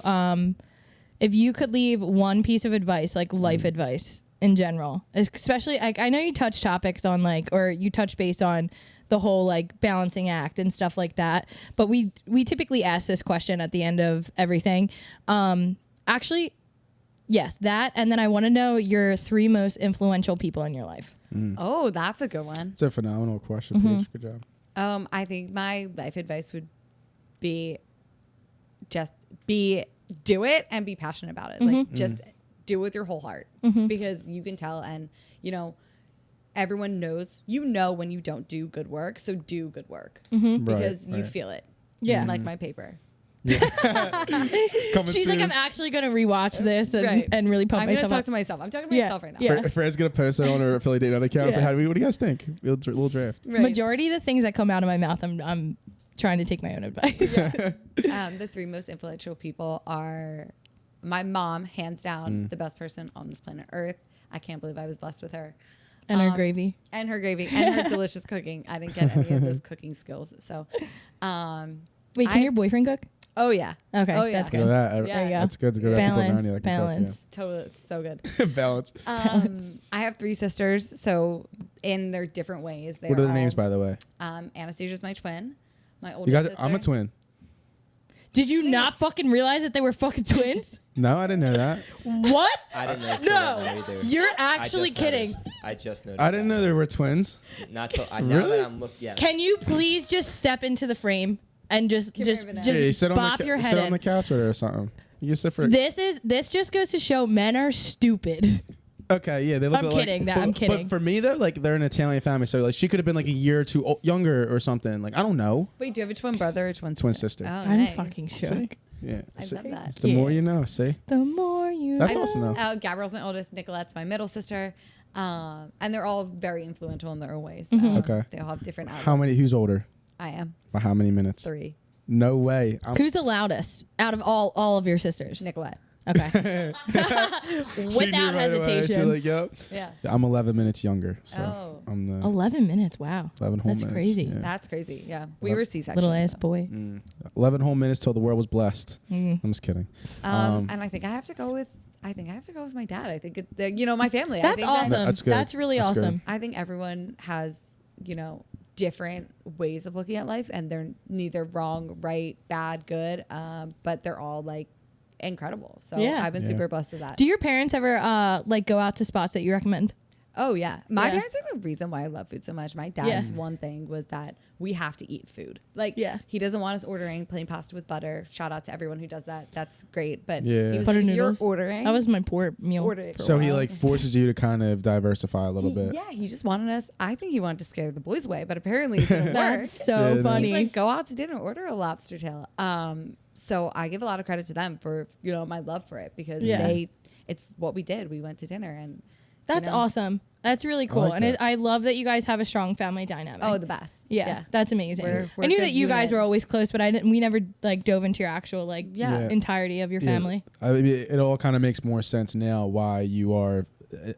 if you could leave one piece of advice, like life advice in general, especially I know you touch topics on or you touch base on the whole like balancing act and stuff like that, but we typically ask this question at the end of everything. Actually, yes, that, and then I want to know your 3 most influential people in your life. Oh, that's a good one. It's a phenomenal question, Paige. Good job. I think my life advice would be just do it and be passionate about it. Like just do it with your whole heart because you can tell, and everyone knows, when you don't do good work. So do good work because you feel it. Yeah. Like my paper. Coming She's like, soon. I'm actually going to rewatch this and, Right. and really pump I'm going to myself talk up. to myself. I'm talking to Yeah. myself right now. Yeah. Fran's gonna post it on her Philly Date Night account. Say, Yeah. what do you guys think? Little draft. Right. Majority of the things that come out of my mouth, I'm trying to take my own advice. The 3 most influential people are my mom, hands down, the best person on this planet Earth. I can't believe I was blessed with her. And her gravy. And her gravy and her delicious cooking. I didn't get any of those cooking skills. So, Wait, can your boyfriend cook? oh yeah. Okay, Oh, yeah. that's Look good. at that. Yeah. There you go. That's good to go. That people around you that can cook, Balance. Totally. It's so good. yeah. Balance. I have 3 sisters. So in their different ways. What are their names, by the way? Anastasia's my twin. My You oldest guys, sister. I'm a twin. Did you not fucking realize that they were fucking twins? No, I didn't know that. What? I didn't know. No, either. you're I actually just kidding. noticed. I just noticed. I didn't know there were twins. Not till now Really? that I'm looking. Yeah. Can you please just step into the frame and just me a banana. Yeah, you sit on bop the your head sit on in? the couch with her or something. You sit for. This just goes to show men are stupid. Okay, yeah, they look. I'm like, kidding, but, I'm kidding. But for me though, like they're an Italian family, so like she could have been like a year or 2 younger or something. Like I don't know. Wait, do you have a twin brother or twin sister? Oh, I'm nice. fucking See? shook. Yeah. I see? love that. The more you know. See. The more you That's know. awesome though. Gabrielle's my oldest. Nicolette's my middle sister. And they're all very influential in their own ways. Okay. They all have different outlets. How many? Who's older? I am. By how many minutes? 3. No way. Who's the loudest out of all of your sisters? Nicolette. Okay. She knew Without right away. hesitation. She's like, yep. Yeah. I'm 11 minutes younger, so Oh. I'm the 11 minutes. Wow. 11 whole That's minutes. crazy. Yeah. That's crazy. Yeah. We were C-section. Little ass so. boy. 11 whole minutes till the world was blessed. I'm just kidding. And I think I have to go with my dad. I think my family. I That's think awesome. That's good. That's really That's good. awesome. I think everyone has, different ways of looking at life, and they're neither wrong, right, bad, good, but they're all like incredible. So Yeah. I've been Yeah. super blessed with that. Do your parents ever go out to spots that you recommend? Oh yeah, my Yeah. parents are the reason why I love food so much. My dad's one thing was that we have to eat food. Like, Yeah. he doesn't want us ordering plain pasta with butter. Shout out to everyone who does that. That's great. But Yeah. he was Butter like, if noodles. you're ordering. That was my poor meal. Order it. for a So he while. like forces you to kind of diversify a little bit. Yeah, he just wanted us. I think he wanted to scare the boys away, but apparently it didn't work. That's so Yeah, no. funny. He's like, go out to dinner, order a lobster tail. So I give a lot of credit to them for my love for it because Yeah. it's what we did. We went to dinner and That's awesome. That's really cool. like And that. I love that you guys have a strong family dynamic. oh, the best. yeah, that's amazing. We're I knew good that you guys unit. were always close, but we never like dove into your actual Yeah. entirety of your family. I mean, it all kind of makes more sense now why you are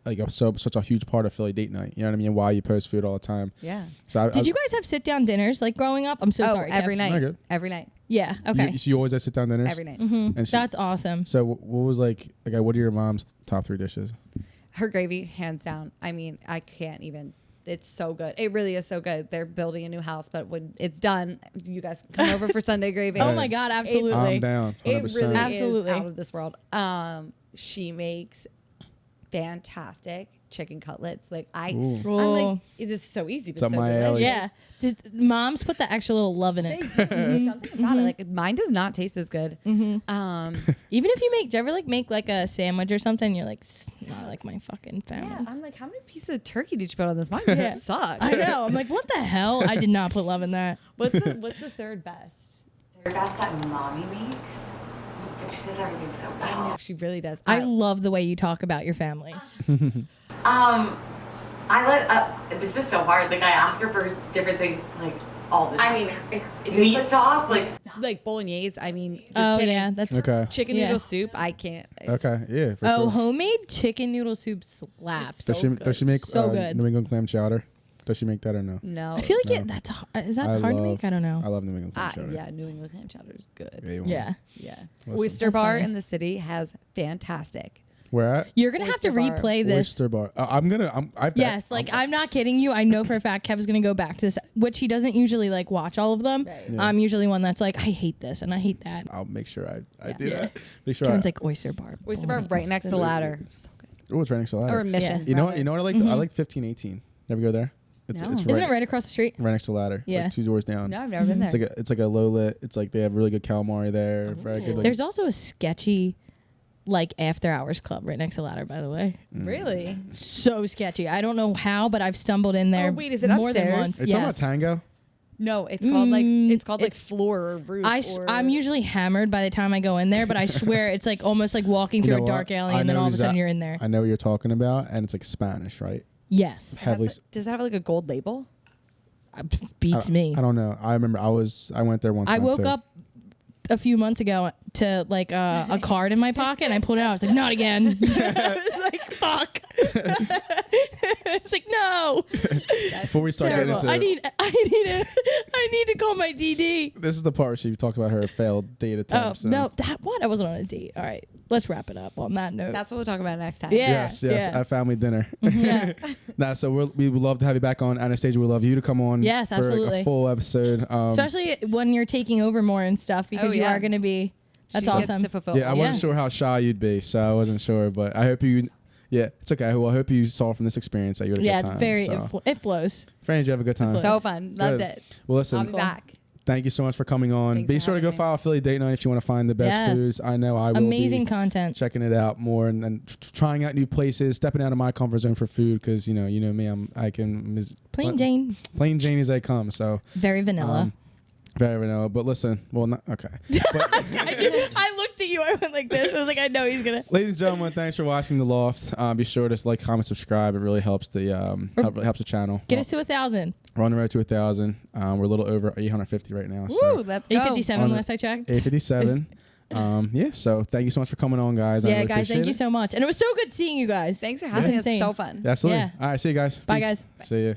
like such a huge part of Philly Date Night. You know what I mean? Why you post food all the time. Yeah. So Did you guys have sit down dinners like growing up? I'm so sorry. every Kev. night. No, good. Every night. Yeah. Okay. So you always at sit down dinners Every night. And That's awesome. so what was like? What are your mom's top 3 dishes? Her gravy, hands down. I mean, I can't even. It's so good. It really is so good. They're building a new house, but when it's done, you guys can come over for Sunday gravy. Oh my God! Absolutely. I'm down. 100%. It really Absolutely. is out of this world. She makes fantastic chicken cutlets. Like Ooh. I'm like, it is so easy, but It's up so my delicious. alley. Yeah. Moms put the extra little love in They it. do. There's something about it. Like mine does not taste as good. Even if you do you ever make like a sandwich or something? You're like, it's not like my fucking family. Yeah, I'm like, how many pieces of turkey did you put on this? Mine sucks. I know. I'm like, what the hell? I did not put love in that. What's the third best? They're best that mommy makes, but she does everything so I know well. she really does. I love the way you talk about your family. I like. This is so hard. Like I ask her for different things, like all the time. I mean, meat sauce, like bolognese. I mean, you're Oh kidding. yeah, that's Okay. Chicken Yeah. noodle soup. I can't. It's- Okay. Yeah. For Oh, sure. homemade chicken noodle soup slaps. Does she make So good. New England clam chowder? Does she make that or no? No. I feel like is that hard to make? I don't know. I love New England clam chowder. Yeah, New England clam chowder is good. Yeah, you want Yeah. Yeah. Listen. Oyster That's Bar funny. in the city has fantastic. Where at? You're gonna have to Oyster bar. replay this. Oyster bar. Yes, I'm not kidding you. I know for a fact Kev's gonna go back to this, which he doesn't usually like watch all of them. Right. Yeah. I'm usually one that's like, I hate this and I hate that. I'll make sure I do Yeah. that. Make sure. Kevin's like Oyster Bar. Oyster Bar right next to the ladder. So good. Oh, it's right next to the ladder. Or Mission. You know rather. what? You know what I liked? I liked 1518. Never go there. It's No. it's Isn't right, it right across the street? right next to the ladder. It's Yeah. like 2 doors down. No, I've never been there. It's like a low lit. It's like they have really good calamari there. Very good. Like, There's also a sketchy, like after hours club right next to the ladder. By the way, Really? so sketchy. I don't know how, but I've stumbled in there. Oh, wait, is it more than upstairs? once? it's talking about Yes. tango. No, it's called like it's- floor or roof. I'm usually hammered by the time I go in there, but I swear it's like almost like walking You through know a dark what? alley I and then know all of a sudden exact- you're in there. I know what you're talking about, and it's like Spanish, right? Yes, Heavily. Does that have like a gold label? beats me. I don't know. I remember I went there one time. I woke too. up a few months ago to like a card in my pocket and I pulled it out. I was like, not again. I was like, fuck. It's like, no. Before we start getting Terrible. into I need to call my DD. this is the part where she talked about her failed date Oh attempts. and- no, I wasn't on a date. All right, let's wrap it up on that note. That's what we'll talk about next time. Yeah. Yes, yeah. at family dinner. Yeah. Nah, so we would love to have you back on Anastasia. We'd love you to come on. Yes, for like, absolutely. a full episode. Especially when you're taking over more and stuff because you yeah. are going to be. That's She awesome. Gets to fulfill Yeah, I all wasn't Yeah. sure how shy you'd be, so I wasn't sure. But I hope you. Yeah, it's okay. Well, I hope you saw from this experience that you had a Yeah, good it's time. very. So. It flows. Fran, did you have a good time? So fun. Loved Good. it. Well, listen. I'll be back. Thank you so much for coming on. Thanks Be for sure to go having me. follow Philly Date Night if you want to find the best Yes. foods. I know I will Amazing be content. checking it out more and trying out new places, stepping out of my comfort zone for food because you know me, I can Plain Jane. plain Jane as they come. So Very vanilla. very vanilla. But listen, well, not okay. But, I looked at you. I went like this. I was like, I know he's gonna. ladies and gentlemen, thanks for watching the Loft. Be sure to like, comment, subscribe. It really helps the helps the channel. Get us to 1,000. We're on the road to 1,000. We're a little over 850 right now. Woo, So let's go. 857 On the- last I checked. 857. Yeah. So thank you so much for coming on, guys. I Yeah, really guys, thank appreciate you it. so much. And it was so good seeing you guys. Thanks for It's having us. insane. So fun. Absolutely. Yeah. All right. See you guys. Bye, Peace. guys. See you.